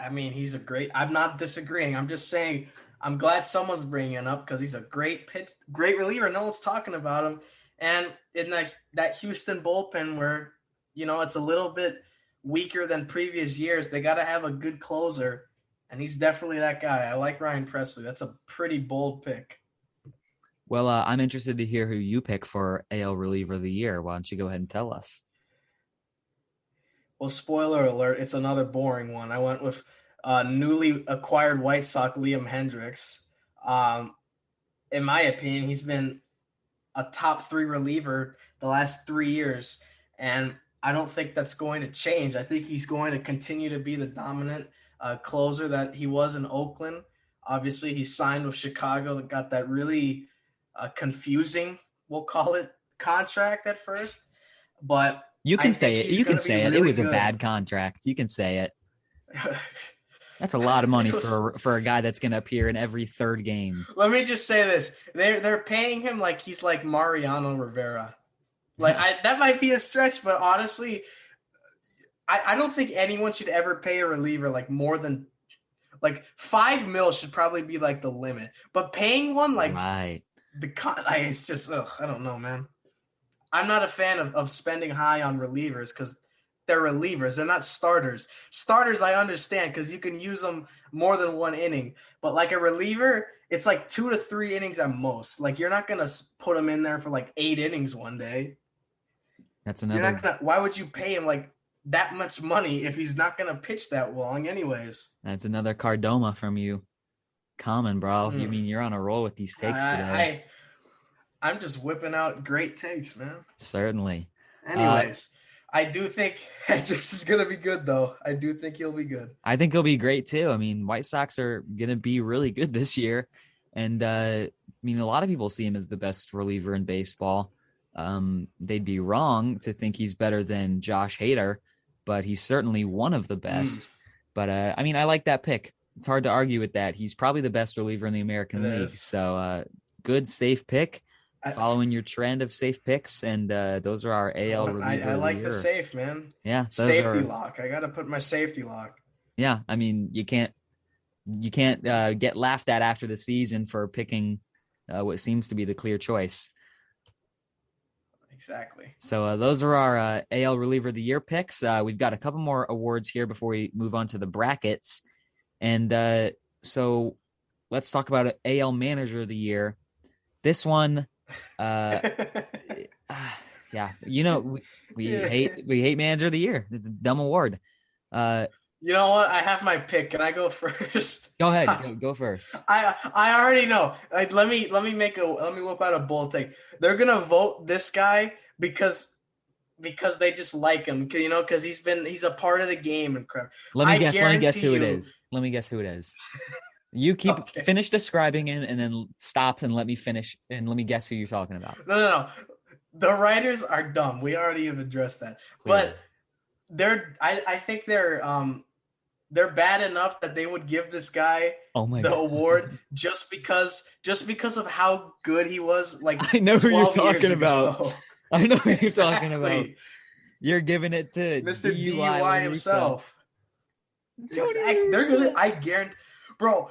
I mean, he's a great. I'm not disagreeing. I'm just saying I'm glad someone's bringing it up because he's a great reliever. No one's talking about him. And in that Houston bullpen where, it's a little bit weaker than previous years, they got to have a good closer. And he's definitely that guy. I like Ryan Presley. That's a pretty bold pick. Well, I'm interested to hear who you pick for AL reliever of the year. Why don't you go ahead and tell us? Well, spoiler alert, it's another boring one. I went with newly acquired White Sox Liam Hendrix. In my opinion, he's been a top 3 reliever the last 3 years, and I don't think that's going to change. I think he's going to continue to be the dominant closer that he was in Oakland. Obviously, he signed with Chicago that got that really confusing, we'll call it, contract at first. But you can say it. You can say it. It was a bad contract. You can say it. That's a lot of money for a guy that's going to appear in every third game. Let me just say this: they're paying him like he's like Mariano Rivera. Like that might be a stretch, but honestly, I don't think anyone should ever pay a reliever like more than like $5 million should probably be like the limit. But paying one like it's just I don't know, man. I'm not a fan of spending high on relievers because they're relievers. They're not starters. Starters, I understand because you can use them more than one inning. But like a reliever, it's like 2 to 3 innings at most. Like you're not going to put him in there for like 8 innings one day. That's another. Why would you pay him like that much money if he's not going to pitch that long anyways? That's another Cardoma from you. Common, bro. You mean you're on a roll with these takes today. I'm just whipping out great takes, man. Certainly. Anyways, I do think Hendrix is going to be good, though. I do think he'll be good. I think he'll be great, too. I mean, White Sox are going to be really good this year. And, a lot of people see him as the best reliever in baseball. They'd be wrong to think he's better than Josh Hader, but he's certainly one of the best. But, I like that pick. It's hard to argue with that. He's probably the best reliever in the American League. So, good, safe pick. Following your trend of safe picks, and those are our AL reliever. I like the safe, man. Yeah, safety lock. I got to put my safety lock. Yeah, you can't get laughed at after the season for picking what seems to be the clear choice. Exactly. So those are our AL reliever of the year picks. We've got a couple more awards here before we move on to the brackets, and so let's talk about AL manager of the year. This one. Yeah, we hate manager of the year. It's a dumb award. You know what? I have my pick. Can I go first? Go ahead. Go first. I already know. Like, let me whip out a bold take. They're gonna vote this guy because they just like him. Because he's a part of the game and crap. Let me guess who it is. You finish describing him and then stop and let me finish and let me guess who you're talking about. No. The writers are dumb. We already have addressed that. Clearly. But I think they're bad enough that they would give this guy the award just because of how good he was. Like I know who you're talking about. I know who you're talking about. You're giving it to Mr. DUI himself. They're gonna. I guarantee, bro.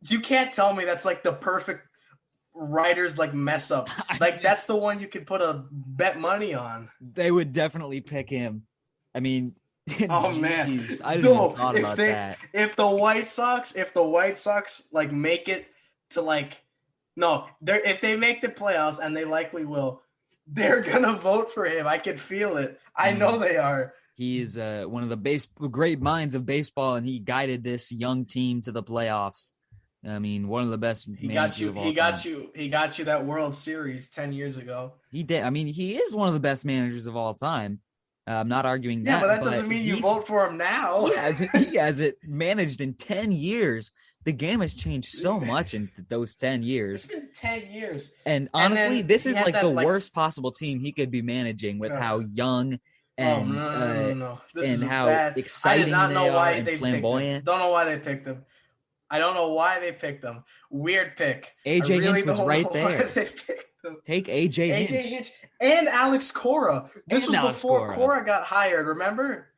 You can't tell me that's like the perfect writer's like mess up. Like that's the one you could put a bet money on. They would definitely pick him. I mean, oh man, I didn't even thought about that. If the White Sox like make it to if they make the playoffs, and they likely will, they're gonna vote for him. I can feel it. I know they are. He is one of the great minds of baseball, and he guided this young team to the playoffs. I mean, one of the best. He got you that World Series 10 years ago. He did. I mean, he is one of the best managers of all time. I'm not arguing that. Yeah, but that doesn't mean you vote for him now. He hasn't managed in 10 years. The game has changed so much in those 10 years. It's been 10 years. And honestly, this is like the worst possible team he could be managing with how young and and how bad. exciting they are why and flamboyant. Don't know why they picked him. I don't know why they picked him. Weird pick. AJ Hinch was right there. Take AJ Hinch and Alex Cora. This was before Cora got hired. Remember?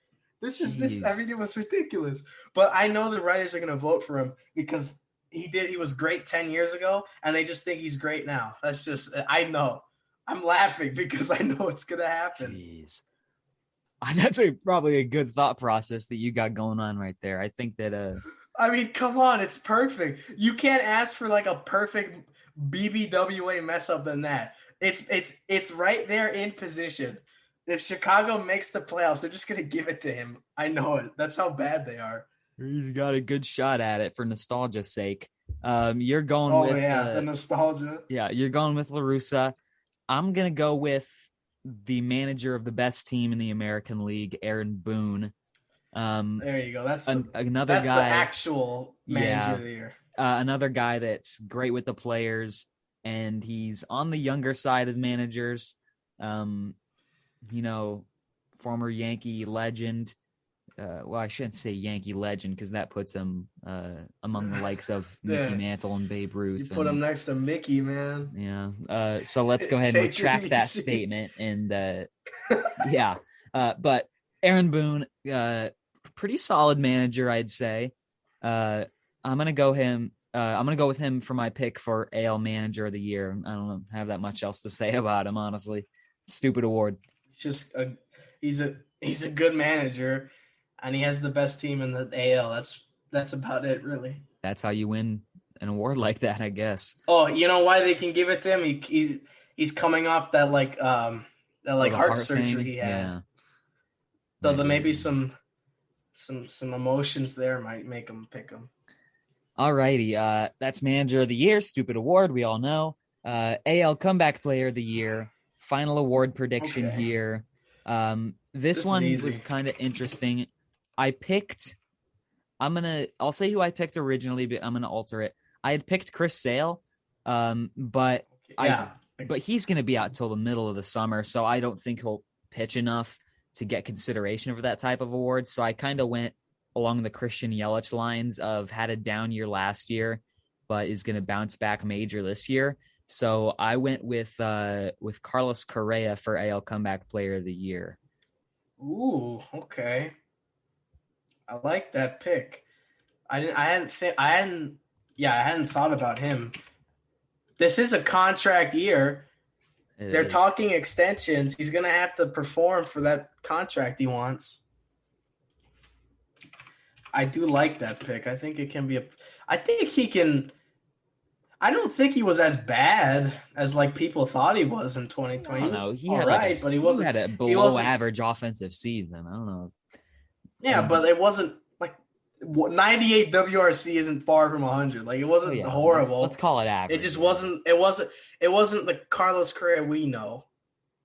This. I mean, it was ridiculous. But I know the writers are going to vote for him because he was great 10 years ago, and they just think he's great now. That's just, I know. I'm laughing because I know it's going to happen. Jeez. That's probably a good thought process that you got going on right there. I think that I mean, come on, it's perfect. You can't ask for like a perfect BBWA mess up than that. It's right there in position. If Chicago makes the playoffs, they're just gonna give it to him. I know it. That's how bad they are. he's got a good shot at it for nostalgia's sake. You're going with the nostalgia. Yeah, you're going with La Russa. I'm gonna go with the manager of the best team in the American League, Aaron Boone. There you go. That's another that's guy. The actual manager of the year. Another guy that's great with the players, and he's on the younger side of managers. Former Yankee legend. Well, I shouldn't say Yankee legend because that puts him among the likes of Mickey Mantle and Babe Ruth. You put him next to Mickey, man. Yeah. So let's go ahead and retract that statement. And but Aaron Boone, pretty solid manager, I'd say. I'm gonna go with him for my pick for AL Manager of the Year. I don't have that much else to say about him, honestly. Stupid award. He's a good manager, and he has the best team in the AL. That's about it, really. That's how you win an award like that, I guess. Oh, you know why they can give it to him? He's coming off that heart surgery he had. Yeah. So there may be some emotions there might make him pick him. Alrighty, that's Manager of the Year, stupid award, we all know. AL Comeback Player of the Year, final award prediction here. This one was kind of interesting. I'll say who I picked originally, but I'm gonna alter it. I had picked Chris Sale, but he's gonna be out till the middle of the summer, so I don't think he'll pitch enough to get consideration for that type of award. So I kind of went along the Christian Yelich lines of had a down year last year, but is going to bounce back major this year. So I went with Carlos Correa for AL Comeback Player of the Year. Ooh, okay. I like that pick. I hadn't thought about him. This is a contract year. They're talking extensions. He's going to have to perform for that contract he wants. I do like that pick. I think it can be I think he can. I don't think he was as bad as people thought he was in 2020. I don't know. He had a below average offensive season. I don't know. Yeah, but it wasn't 98 WRC isn't far from 100. It wasn't horrible. Let's call it average. It just wasn't. It wasn't the Carlos Correa we know,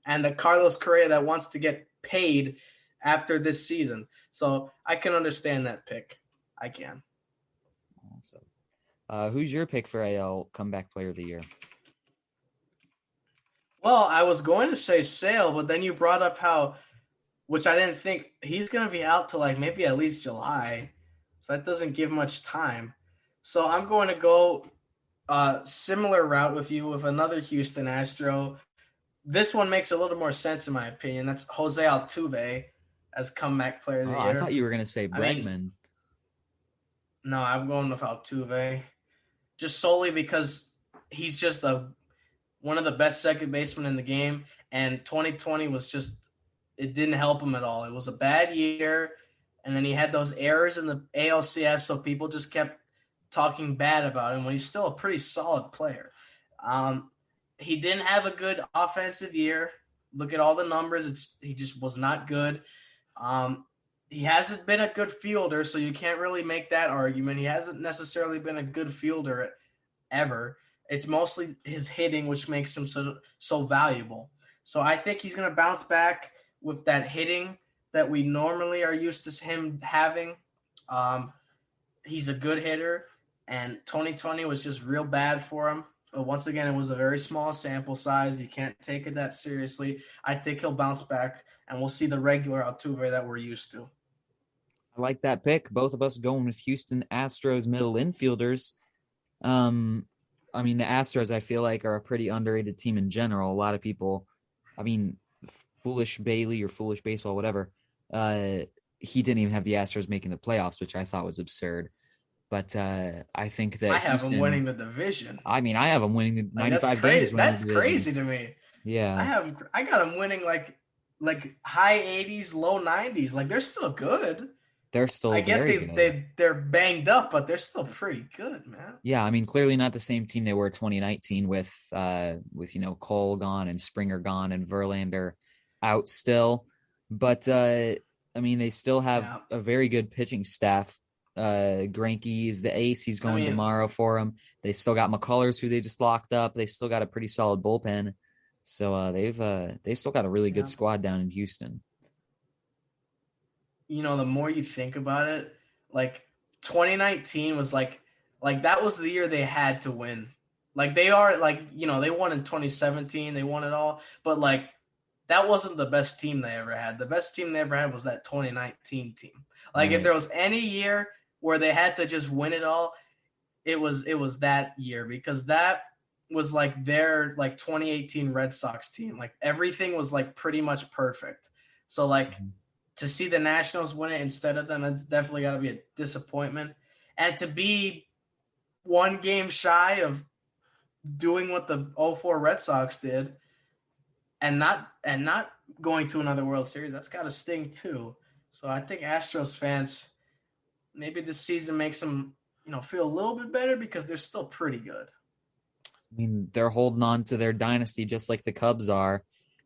and the Carlos Correa that wants to get paid after this season. So I can understand that pick. I can. Awesome. Who's your pick for AL Comeback Player of the Year? Well, I was going to say Sale, but then you brought up which I didn't think, he's going to be out to maybe at least July. So that doesn't give much time. So I'm going to go similar route with you with another Houston Astro. This one makes a little more sense in my opinion. That's Jose Altuve as Comeback Player of the Year. I thought you were going to say Bregman. No, I'm going with Altuve. Just solely because he's just one of the best second basemen in the game. And 2020 was just, it didn't help him at all. It was a bad year. And then he had those errors in the ALCS, so people just kept talking bad about him when he's still a pretty solid player. He didn't have a good offensive year. Look at all the numbers. He just was not good. He hasn't been a good fielder, so you can't really make that argument. He hasn't necessarily been a good fielder ever. It's mostly his hitting, which makes him so valuable. So I think he's going to bounce back with that hitting that we normally are used to him having. He's a good hitter, and 2020 was just real bad for him. But once again, it was a very small sample size. You can't take it that seriously. I think he'll bounce back, and we'll see the regular Altuve that we're used to. I like that pick. Both of us going with Houston Astros middle infielders. The Astros, I feel like, are a pretty underrated team in general. A lot of people, Foolish Bailey or Foolish Baseball, whatever, he didn't even have the Astros making the playoffs, which I thought was absurd. But I think that I have them winning Houston. the division. I mean, I have them winning the Like that's 95 games, crazy. winning the That's division. crazy to me. Yeah, I got them winning like high 80s, low 90s. Like they're still good. they're I still get very good. they're banged up, but they're still pretty good, man. Yeah, I mean, clearly not the same team they were 2019 with Cole gone and Springer gone and Verlander out still, but I mean they still have Yeah. a very good pitching staff. Greinke is the ace; he's I going mean, tomorrow for them. They still got McCullers, who they just locked up. They still got a pretty solid bullpen, so they've still got a really good yeah. squad down in Houston. The more you think about it, like 2019 was like that was the year they had to win. Like they are like, they won in 2017, they won it all, but like that wasn't the best team they ever had. The best team they ever had was that 2019 team. Like if Right. there was any year where they had to just win it all, it was that year because that was like their like 2018 Red Sox team. Like everything was like pretty much perfect. So like Mhm. to see the Nationals win it instead of them, that's definitely got to be a disappointment. And to be one game shy of doing what the '04 Red Sox did and not going to another World Series, that's got to sting too. So I think Astros fans, maybe this season makes them, feel a little bit better because they're still pretty good. I mean, they're holding on to their dynasty just like the Cubs are,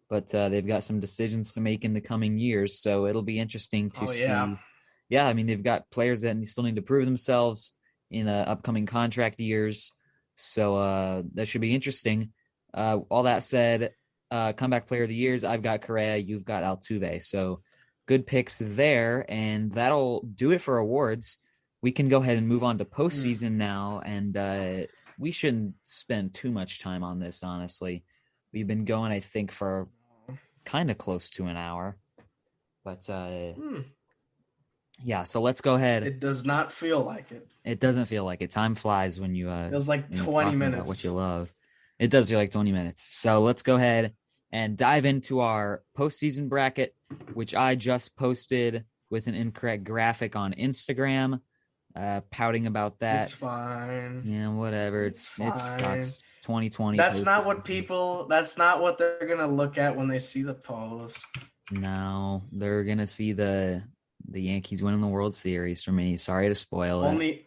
but they've got some decisions to make in the coming years. So it'll be interesting to Oh yeah. see. Yeah, I mean, they've got players that still need to prove themselves in upcoming contract years. So that should be interesting. All that said, comeback player of the years, I've got Correa, you've got Altuve. So good picks there. And that'll do it for awards. We can go ahead and move on to postseason now. And we shouldn't spend too much time on this, honestly. We've been going, I think, for kind of close to an hour. But yeah, so let's go ahead. It does not feel like it. It doesn't feel like it. Time flies when you It was like when you're 20 talking about what minutes. you love. It does feel like 20 minutes. So let's go ahead and dive into our postseason bracket, which I just posted with an incorrect graphic on Instagram. Pouting about that. It's fine. Yeah, whatever. It Fine. sucks. 2020. That's not what they're gonna look at when they see the post. No, they're gonna see the Yankees winning the World Series for me. Sorry to spoil it. Only.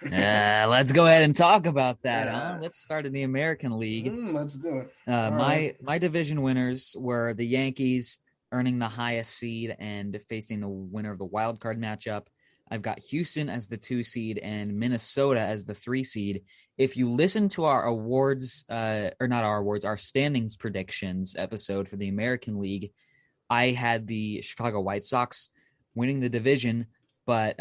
Let's go ahead and talk about that. Huh? Let's start in the American League. Let's do it. My division winners were the Yankees, earning the highest seed and facing the winner of the wild card matchup. I've got Houston as the 2 seed and Minnesota as the 3 seed. If you listen to our awards, or not our awards, our standings predictions episode for the American League, I had the Chicago White Sox winning the division, but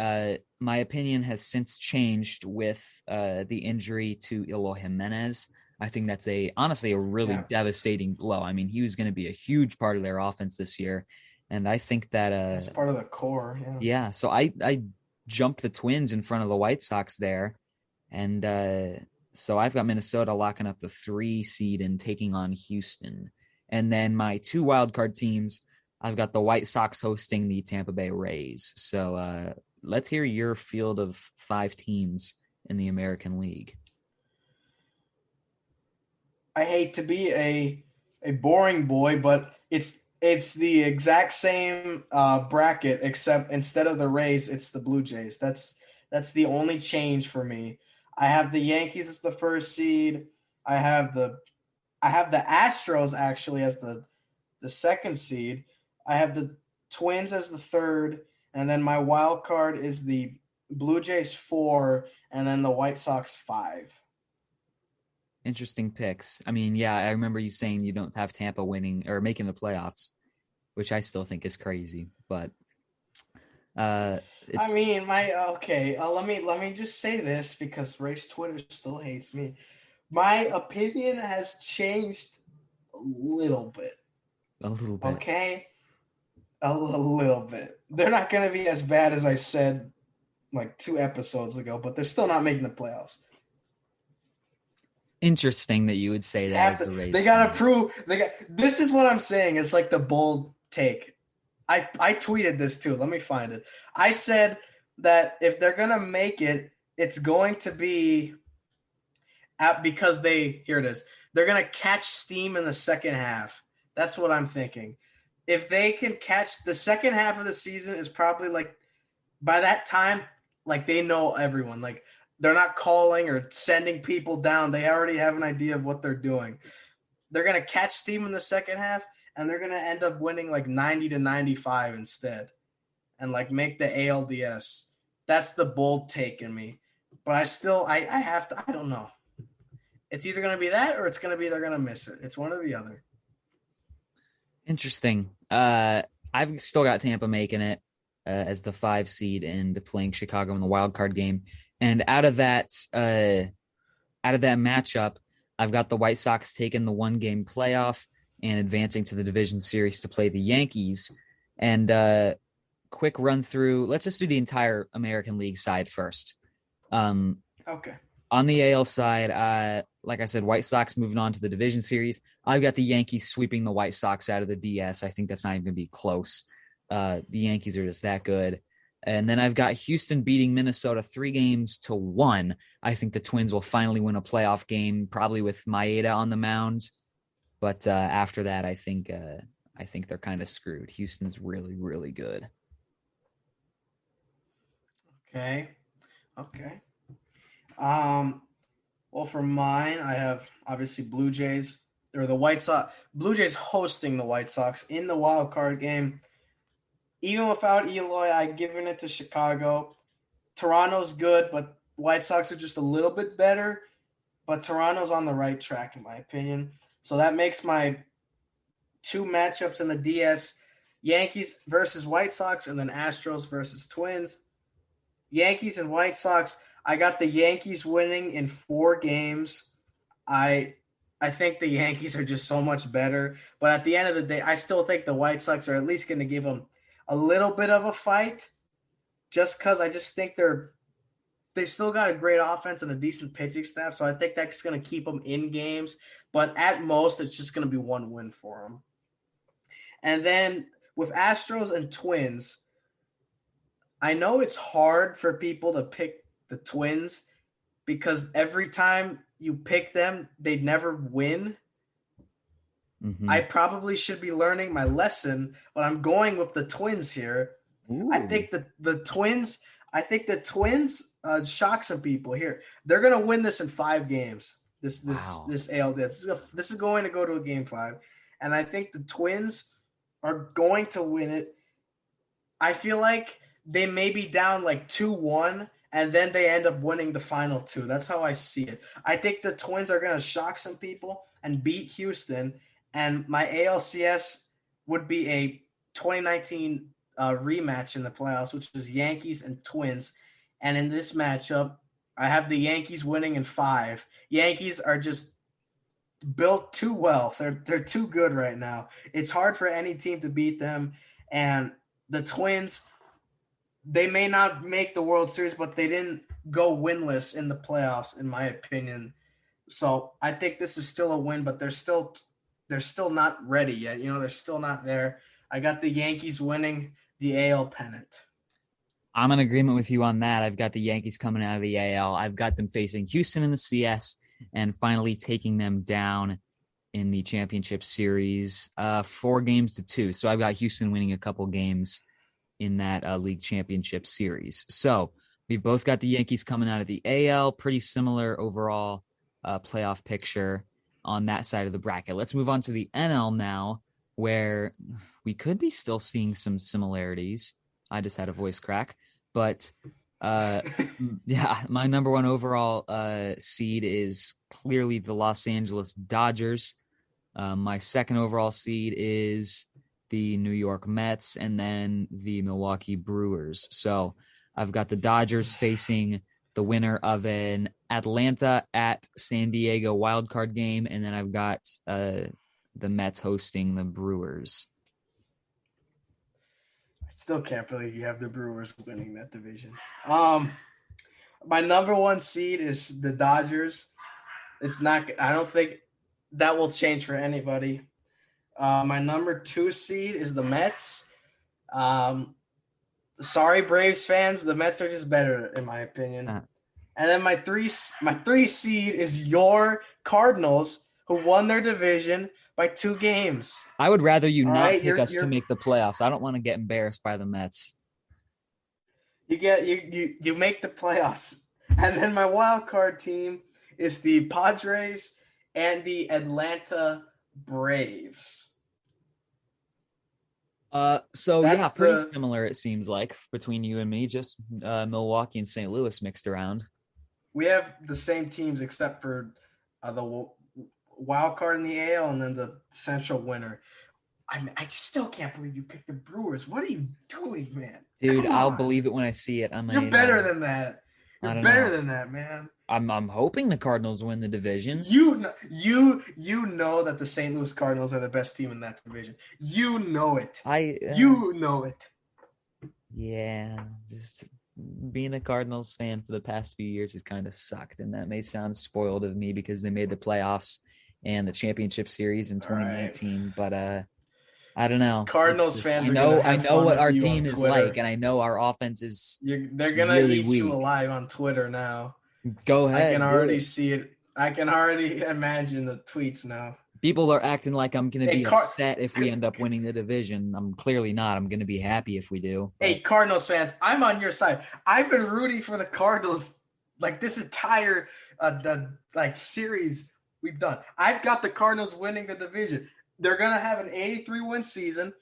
my opinion has since changed with the injury to Eloy Jimenez. I think that's honestly a really devastating blow. I mean, he was going to be a huge part of their offense this year. And I think that it's part of the core. Yeah. Yeah. So I jumped the Twins in front of the White Sox there. And so I've got Minnesota locking up the 3 seed and taking on Houston. And then my 2 wildcard teams, I've got the White Sox hosting the Tampa Bay Rays. So let's hear your field of 5 teams in the American League. I hate to be a boring boy, but it's the exact same bracket, except instead of the Rays, it's the Blue Jays. That's the only change for me. I have the Yankees as the 1st seed. I have the Astros actually as the 2nd seed. I have the Twins as the 3rd, and then my wild card is the Blue Jays 4, and then the White Sox 5. Interesting picks. I mean, yeah, I remember you saying you don't have Tampa winning or making the playoffs, which I still think is crazy. But let me just say this because Race Twitter still hates me. My opinion has changed a little bit. A little bit. Okay? A little bit. They're not going to be as bad as I said like 2 episodes ago, but they're still not making the playoffs. Interesting that you would say that. They got to prove. This is what I'm saying. It's like the bold take. I tweeted this too. Let me find it. I said that if they're gonna make it, it's going to be because here it is. They're gonna catch steam in the second half. That's what I'm thinking. If they can catch the second half of the season is probably like by that time, like they know everyone. Like they're not calling or sending people down. They already have an idea of what they're doing. They're gonna catch steam in the second half, and they're gonna end up winning like 90-95 instead, and like make the ALDS. That's the bold take in me. But I have to. I don't know. It's either gonna be that or it's gonna be they're gonna miss it. It's one or the other. Interesting. I've still got Tampa making it as the 5 seed and playing Chicago in the wild card game. And out of that matchup, I've got the White Sox taking the 1-game playoff and advancing to the division series to play the Yankees. And quick run through. Let's just do the entire American League side first. Okay. On the AL side, like I said, White Sox moving on to the division series. I've got the Yankees sweeping the White Sox out of the DS. I think that's not even going to be close. The Yankees are just that good. And then I've got Houston beating Minnesota 3-1. I think the Twins will finally win a playoff game, probably with Maeda on the mound. But after that, I think they're kind of screwed. Houston's really, really good. Okay. Well, for mine, I have obviously Blue Jays or the White Sox. Blue Jays hosting the White Sox in the wild card game. Even without Eloy, I've given it to Chicago. Toronto's good, but White Sox are just a little bit better. But Toronto's on the right track, in my opinion. So that makes my 2 matchups in the DS, Yankees versus White Sox, and then Astros versus Twins. Yankees and White Sox, I got the Yankees winning in 4 games. I think the Yankees are just so much better. But at the end of the day, I still think the White Sox are at least going to give them a little bit of a fight just because I just think they still got a great offense and a decent pitching staff. So I think that's going to keep them in games. But at most, it's just going to be 1 win for them. And then with Astros and Twins, I know it's hard for people to pick the Twins because every time you pick them, they never win. Mm-hmm. I probably should be learning my lesson, but I'm going with the Twins here. Ooh. I think the Twins shock some people here. They're going to win this in 5 games. This ALDS. This is going to go to a game 5, and I think the Twins are going to win it. I feel like they may be down like 2-1, and then they end up winning the final 2. That's how I see it. I think the Twins are going to shock some people and beat Houston, and my ALCS would be a 2019 rematch in the playoffs, which is Yankees and Twins. And in this matchup, I have the Yankees winning in 5. Yankees are just built too well. They're too good right now. It's hard for any team to beat them. And the Twins, they may not make the World Series, but they didn't go winless in the playoffs, in my opinion. So I think this is still a win, but they're still not ready yet. They're still not there. I got the Yankees winning the AL pennant. I'm in agreement with you on that. I've got the Yankees coming out of the AL. I've got them facing Houston in the CS and finally taking them down in the championship series, 4-2. So I've got Houston winning a couple games in that league championship series. So we've both got the Yankees coming out of the AL. Pretty similar overall playoff picture on that side of the bracket. Let's move on to the NL now, where we could be still seeing some similarities. I just had a voice crack. But yeah, my number 1 overall seed is clearly the Los Angeles Dodgers. My second overall seed is the New York Mets, and then the Milwaukee Brewers. So I've got the Dodgers facing the winner of an Atlanta at San Diego wildcard game, and then I've got the Mets hosting the Brewers. Still can't believe you have the Brewers winning that division. My number 1 seed is the Dodgers. I don't think that will change for anybody. My number 2 seed is the Mets. Sorry, Braves fans. The Mets are just better, in my opinion. And then my three seed is your Cardinals, who won their division by 2 games. I would rather you All not right, pick us to make the playoffs. I don't want to get embarrassed by the Mets. You make the playoffs. And then my wild card team is the Padres and the Atlanta Braves. Pretty similar it seems like between you and me, just Milwaukee and St. Louis mixed around. We have the same teams except for the wild card in the AL and then the central winner. I still can't believe you picked the Brewers. What are you doing, man? Dude, I'll believe it when I see it. You're better than that. You're better than that, man. I'm hoping the Cardinals win the division. You know that the St. Louis Cardinals are the best team in that division. You know it. You know it. Yeah, just being a Cardinals fan for the past few years has kind of sucked, and that may sound spoiled of me because they made the playoffs and the championship series in 2019, but I don't know. Cardinals fans I know what our team is like, and I know our offense is. They're gonna really eat you alive on Twitter now. Go ahead. I can already see it. I can already imagine the tweets now. People are acting like I'm going to be upset if we end up winning the division. I'm clearly not. I'm going to be happy if we do. But... Hey, Cardinals fans, I'm on your side. I've been rooting for the Cardinals like this entire series we've done. I've got the Cardinals winning the division. They're going to have an 83-win season,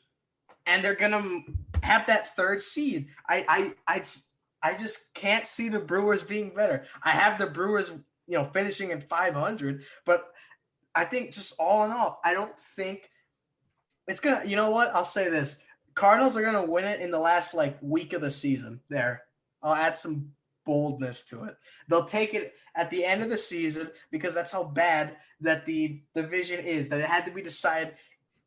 and they're going to have that 3rd seed. I just can't see the Brewers being better. I have the Brewers, finishing at 500, but I think just all in all, I don't think it's going to – you know what? I'll say this. Cardinals are going to win it in the last, week of the season there. I'll add some boldness to it. They'll take it at the end of the season because that's how bad that the division is, that it had to be decided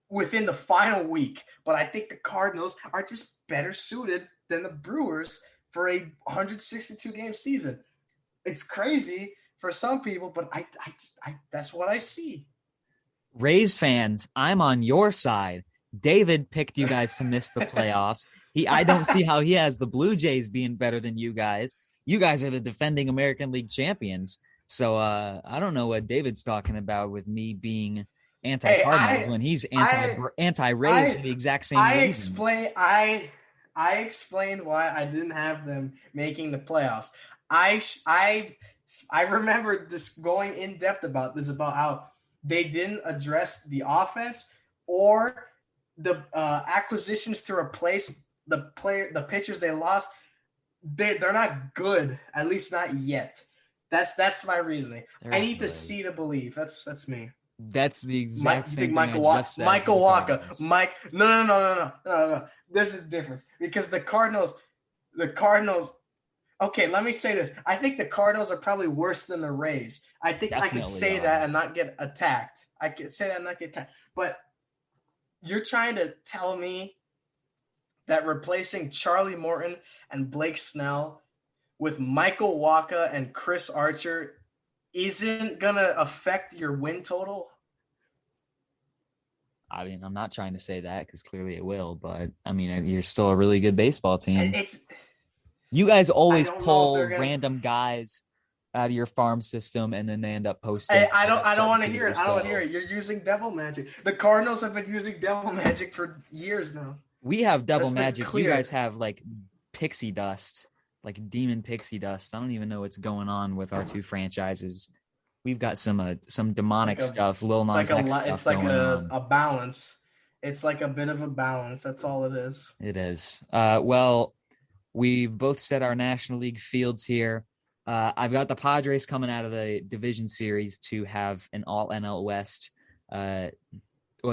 within the final week. But I think the Cardinals are just better suited than the Brewers for a 162-game season. It's crazy for some people, but I that's what I see. Rays fans, I'm on your side. David picked you guys to miss the playoffs. I don't see how he has the Blue Jays being better than you guys. You guys are the defending American League champions. So I don't know what David's talking about with me being anti-Cardinals when he's anti-Rays for the exact same reasons. I explained why I didn't have them making the playoffs. I remember this going in depth about how they didn't address the offense or the acquisitions to replace the pitchers they lost. They're not good, at least not yet. That's my reasoning. I need to see to believe. That's me. That's the exact same thing. Michael Wacha. No. There's a difference because the Cardinals. Okay, let me say this. I think the Cardinals are probably worse than the Rays. I think I can say that and not get attacked. I can say that and not get attacked. But you're trying to tell me that replacing Charlie Morton and Blake Snell with Michael Wacha and Chris Archer isn't going to affect your win total? I mean, I'm not trying to say that because clearly it will, but I mean, you're still a really good baseball team. You guys always pull random guys out of your farm system and then they end up posting. Hey, I don't want to hear it. I don't want to hear it. You're using devil magic. The Cardinals have been using devil magic for years now. We have devil magic. You guys have pixie dust, like demon pixie dust. I don't even know what's going on with our two franchises. We've got some demonic stuff, Lil Nas X stuff. It's like a balance. It's like a bit of a balance. That's all it is. It is. Well, we've both set our National League fields here. I've got the Padres coming out of the division series to have an all NL West. Or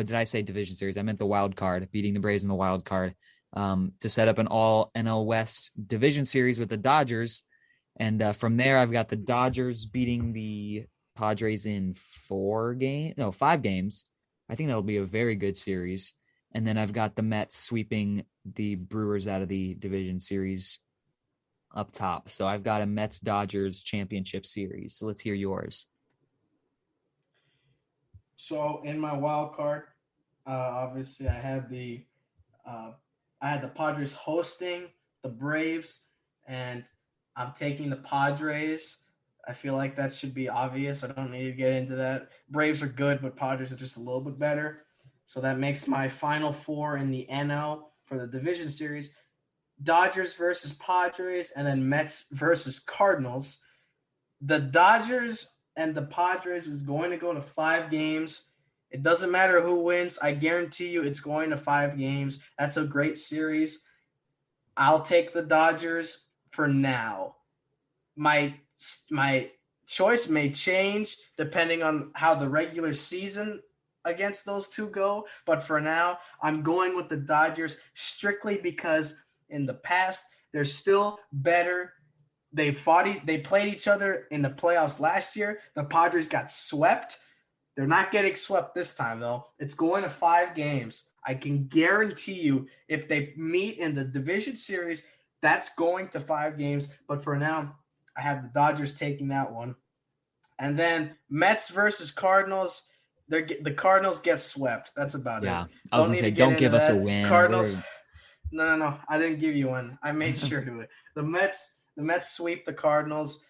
did I say division series? I meant the wild card, beating the Braves in the wild card, to set up an all NL West division series with the Dodgers. And from there, I've got the Dodgers beating the Padres in 5 games. I think that'll be a very good series. And then I've got the Mets sweeping the Brewers out of the division series up top. So I've got a Mets-Dodgers championship series. So let's hear yours. So in my wild card, obviously I had I had the Padres hosting the Braves, and I'm taking the Padres. I feel like that should be obvious. I don't need to get into that. Braves are good, but Padres are just a little bit better. So that makes my final four in the NL for the division series. Dodgers versus Padres, and then Mets versus Cardinals. The Dodgers and the Padres was going to go to 5 games. It doesn't matter who wins. I guarantee you it's going to 5 games. That's a great series. I'll take the Dodgers for now. My choice may change depending on how the regular season against those two go, but for now, I'm going with the Dodgers strictly because in the past they're still better. They played each other in the playoffs last year. The Padres got swept. They're not getting swept this time, though. It's going to 5 games. I can guarantee you if they meet in the division series, that's going to 5 games. But for now, I have the Dodgers taking that one. And then Mets versus Cardinals. The Cardinals get swept. That's about Yeah, it. I was Don't gonna need say, to get don't into give us a that. win. Cardinals. No. I didn't give you one. I made sure to it. The Mets sweep the Cardinals.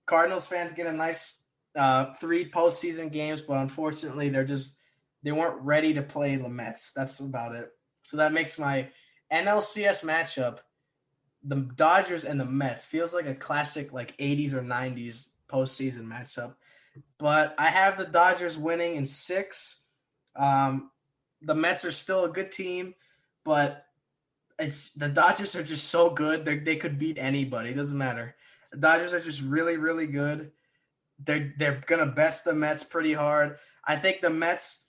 Cardinals fans get a nice 3 postseason games, but unfortunately they weren't ready to play the Mets. That's about it. So that makes my NLCS matchup, the Dodgers and the Mets, feels like a classic like 80s or 90s postseason matchup. But I have the Dodgers winning in 6. The Mets are still a good team, but the Dodgers are just so good. They could beat anybody. It doesn't matter. The Dodgers are just really, really good. They're gonna best the Mets pretty hard. I think the Mets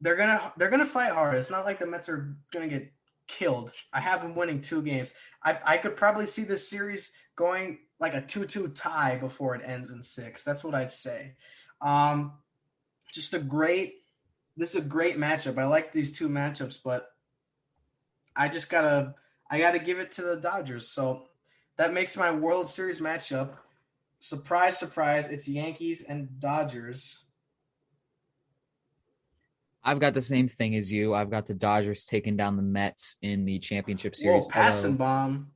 they're gonna fight hard. It's not like the Mets are gonna get killed. I have them winning 2 games. I could probably see this series going like a 2-2 tie before it ends in 6. That's what I'd say. Just this is a great matchup. I like these 2 matchups, but I gotta give it to the Dodgers. So that makes my World Series matchup. Surprise, surprise, it's Yankees and Dodgers. I've got the same thing as you. I've got the Dodgers taking down the Mets in the championship Whoa, series. passing Although, bomb.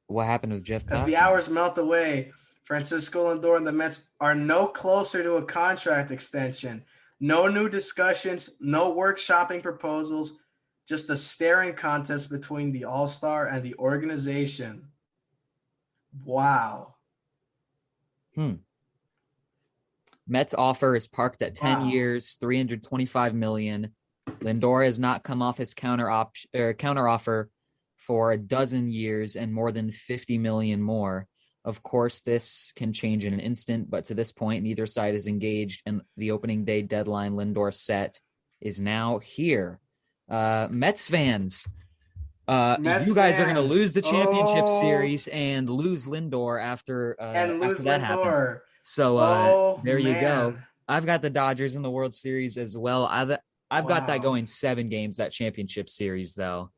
what happened with Jeff As the Passan? hours melt away, Francisco Lindor and the Mets are no closer to a contract extension. No new discussions, no workshopping proposals, just a staring contest between the All-Star and the organization. Wow. Mets offer is parked at 10 Wow. years, 325 million. Lindor has not come off his counter offer for a dozen years and more than 50 million more. Of course, this can change in an instant, but to this point, neither side is engaged, and the opening day deadline Lindor set is now here. Mets fans, Mets you guys are going to lose fans. the championship Oh, series and lose Lindor after and after lose that happened. Lindor. So Oh, there you go. man. I've got the Dodgers in the World Series as well. I've got that Wow. going 7 games, that championship series though,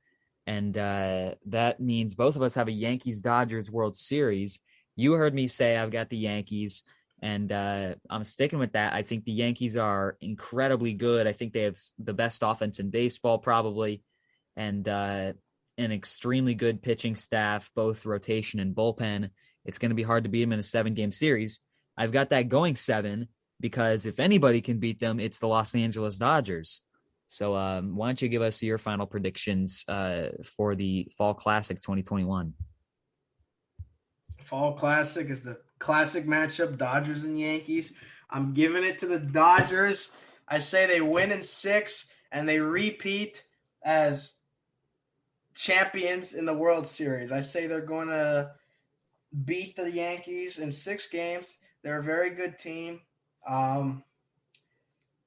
and that means both of us have a Yankees Dodgers World Series. You heard me say I've got the Yankees, and I'm sticking with that. I think the Yankees are incredibly good. I think they have the best offense in baseball probably, and an extremely good pitching staff, both rotation and bullpen. It's going to be hard to beat them in a 7-game series. I've got that going 7 because if anybody can beat them, it's the Los Angeles Dodgers. So why don't you give us your final predictions for the Fall Classic 2021? Fall Classic is the classic matchup, Dodgers and Yankees. I'm giving it to the Dodgers. I say they win in 6 and they repeat as champions in the World Series. I say they're going to beat the Yankees in 6 games. They're a very good team.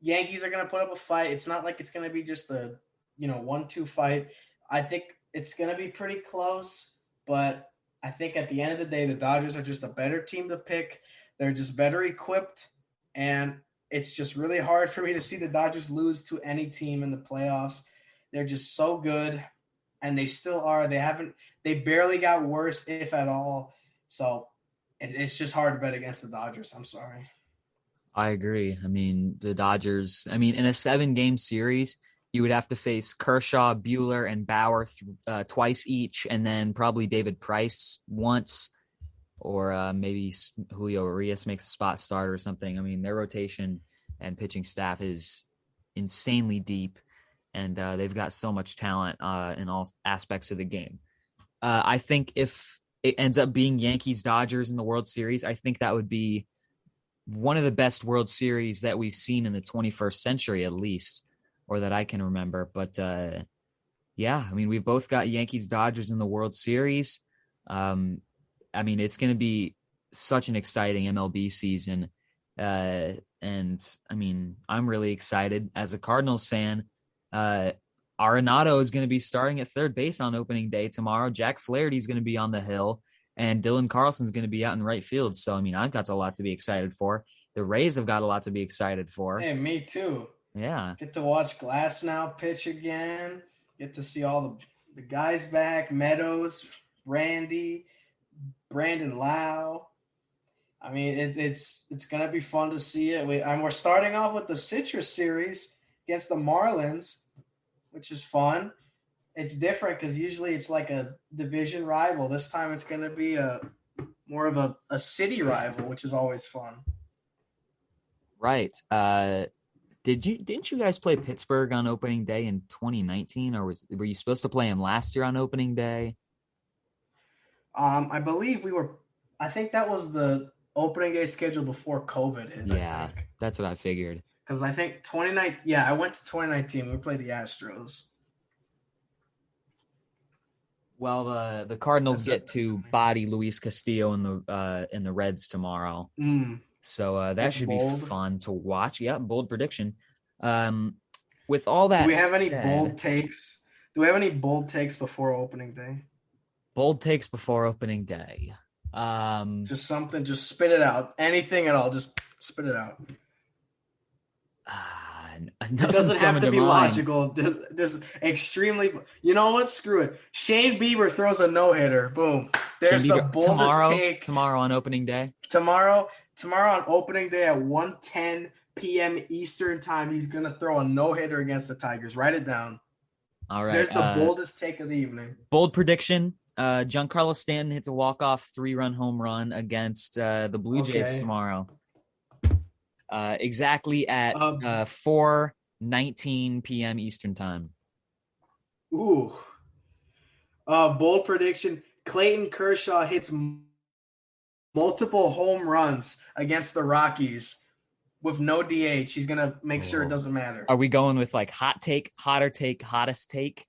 Yankees are going to put up a fight. It's not like it's going to be just a 1-2 fight. I think it's going to be pretty close, but I think at the end of the day, the Dodgers are just a better team to pick. They're just better equipped, and it's just really hard for me to see the Dodgers lose to any team in the playoffs. They're just so good, and they still are. They barely got worse, if at all. So it's just hard to bet against the Dodgers. I'm sorry. I agree. I mean, the Dodgers, in a 7-game series, You would have to face Kershaw, Buehler, and Bauer twice each, and then probably David Price once, or maybe Julio Urias makes a spot start or something. I mean, their rotation and pitching staff is insanely deep, and they've got so much talent in all aspects of the game. I think if it ends up being Yankees-Dodgers in the World Series, I think that would be one of the best World Series that we've seen in the 21st century, at least, or that I can remember. But yeah, I mean, we've both got Yankees-Dodgers in the World Series. I mean, it's going to be such an exciting MLB season. And I mean, I'm really excited as a Cardinals fan. Arenado is going to be starting at third base on opening day tomorrow. Jack Flaherty is going to be on the hill, and Dylan Carlson's going to be out in right field. So, I mean, I've got a lot to be excited for. The Rays have got a lot to be excited for. Hey, me too. Yeah. Get to watch Glasnow pitch again. Get to see all the guys back. Meadows, Randy, Brandon Lau. I mean, it's going to be fun to see it. We're starting off with the Citrus Series against the Marlins, which is fun. It's different because usually it's like a division rival. This time it's going to be more of a city rival, which is always fun. Right. Didn't you guys play Pittsburgh on opening day in 2019, or were you supposed to play them last year on opening day? I believe I think that was the opening day schedule before COVID hit. Yeah, that's what I figured. Because I think 2019, yeah, I went to 2019. We played the Astros. Well, the Cardinals get to body Luis Castillo in the Reds tomorrow. So that should be fun to watch. Yeah, bold prediction. With all that, do we have any bold takes? Do we have any bold takes before opening day? Bold takes before opening day. Just something. Just spit it out. Anything at all. Just spit it out. It doesn't have to be logical. There's extremely. You know what? Screw it. Shane Bieber throws a no-hitter. Boom. There's the boldest take. Tomorrow on opening day. Tomorrow on opening day at 1:10 p.m. Eastern time, he's gonna throw a no-hitter against the Tigers. Write it down. All right. There's the boldest take of the evening. Bold prediction. Giancarlo Stanton hits a walk-off 3-run home run against the Blue Jays tomorrow. Exactly at 4:19 p.m. Eastern time. Ooh. Bold prediction. Clayton Kershaw hits multiple home runs against the Rockies with no DH. He's going to make sure it doesn't matter. Are we going with like hot take, hotter take, hottest take?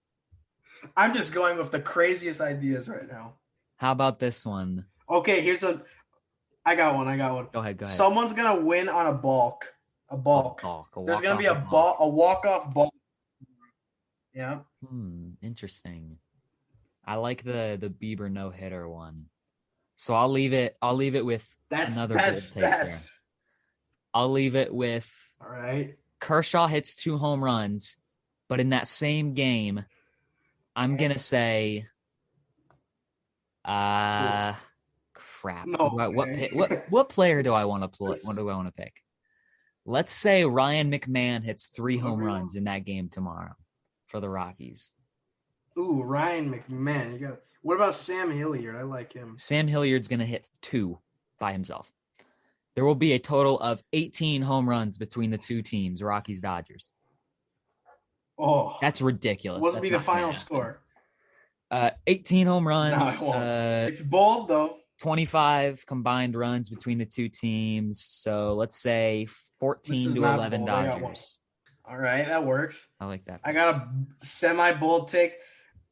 I'm just going with the craziest ideas right now. How about this one? Okay, I got one. Go ahead. Someone's going to win on a balk. There's going to be a walk-off balk. Yeah. Interesting. I like the Bieber no-hitter one. So I'll leave it with another bold take there. I'll leave it with all right. Kershaw hits 2 home runs, but in that same game, I'm gonna say crap. No, what player do I want to play? What do I want to pick? Let's say Ryan McMahon hits 3 home runs in that game tomorrow for the Rockies. Ooh, Ryan McMahon. What about Sam Hilliard? I like him. Sam Hilliard's going to hit 2 by himself. There will be a total of 18 home runs between the two teams, Rockies-Dodgers. Oh. That's ridiculous. What would be the final score? 18 home runs. No, it won't. It's bold, though. 25 combined runs between the two teams. So let's say 14 to 11 bold. Dodgers. All right, that works. I like that. I got a semi-bold take.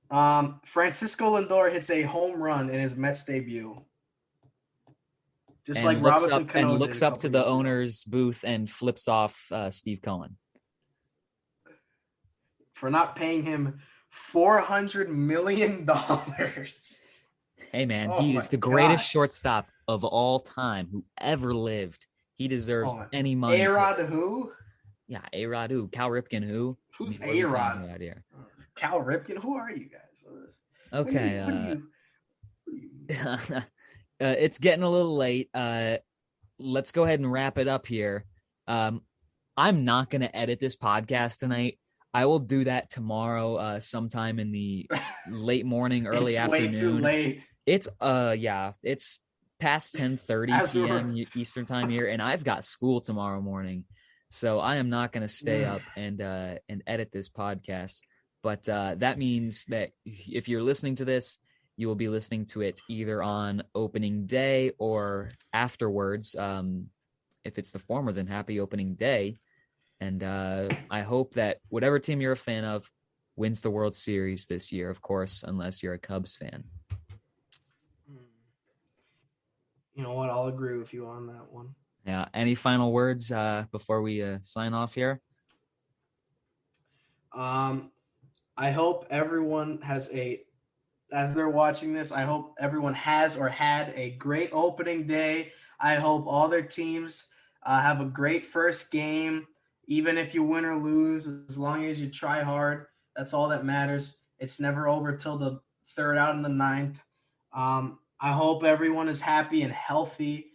Francisco Lindor hits a home run in his Mets debut. Just like Robinson Cano and looks up to the owner's booth and flips off Steve Cohen for not paying him $400 million. Hey man, he is the greatest shortstop of all time who ever lived. He deserves any money. A-Rod who? Yeah, A-Rod who? Cal Ripken who? Who's A-Rod? Cal Ripken? Who are you guys? Okay. It's getting a little late. Let's go ahead and wrap it up here. I'm not going to edit this podcast tonight. I will do that tomorrow, sometime in the late morning, early It's afternoon. way too late. It's it's past 10:30 p.m. Eastern time here, and I've got school tomorrow morning, so I am not going to stay up and edit this podcast. But that means that if you're listening to this, you will be listening to it either on opening day or afterwards. If it's the former, then happy opening day. And I hope that whatever team you're a fan of wins the World Series this year, of course, unless you're a Cubs fan. You know what? I'll agree with you on that one. Yeah. Any final words before we sign off here? I hope everyone as they're watching this, I hope everyone has or had a great opening day. I hope all their teams have a great first game. Even if you win or lose, as long as you try hard, that's all that matters. It's never over till the third out in the ninth. I hope everyone is happy and healthy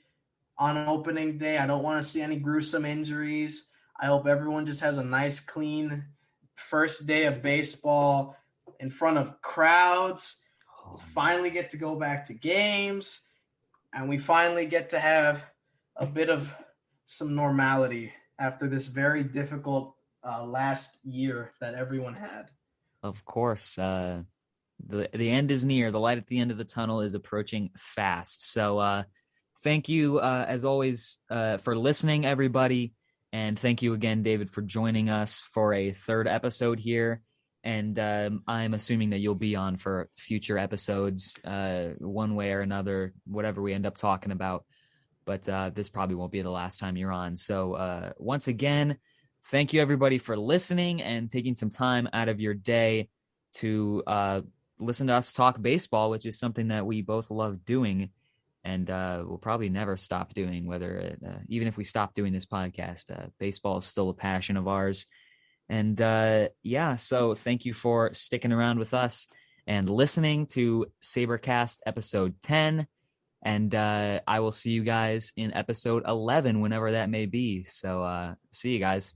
on opening day. I don't want to see any gruesome injuries. I hope everyone just has a nice, clean first day of baseball in front of crowds. We finally get to go back to games, and we finally get to have a bit of some normality after this very difficult last year that everyone had. Of course. The end is near. The light at the end of the tunnel is approaching fast. So thank you, as always, for listening, everybody. And thank you again, David, for joining us for a third episode here. And I'm assuming that you'll be on for future episodes, one way or another, whatever we end up talking about. But this probably won't be the last time you're on. So once again, thank you, everybody, for listening and taking some time out of your day to listen to us talk baseball, which is something that we both love doing. And we'll probably never stop doing, even if we stop doing this podcast. Baseball is still a passion of ours. And so thank you for sticking around with us and listening to SaberCast episode 10. And I will see you guys in episode 11, whenever that may be. So see you guys.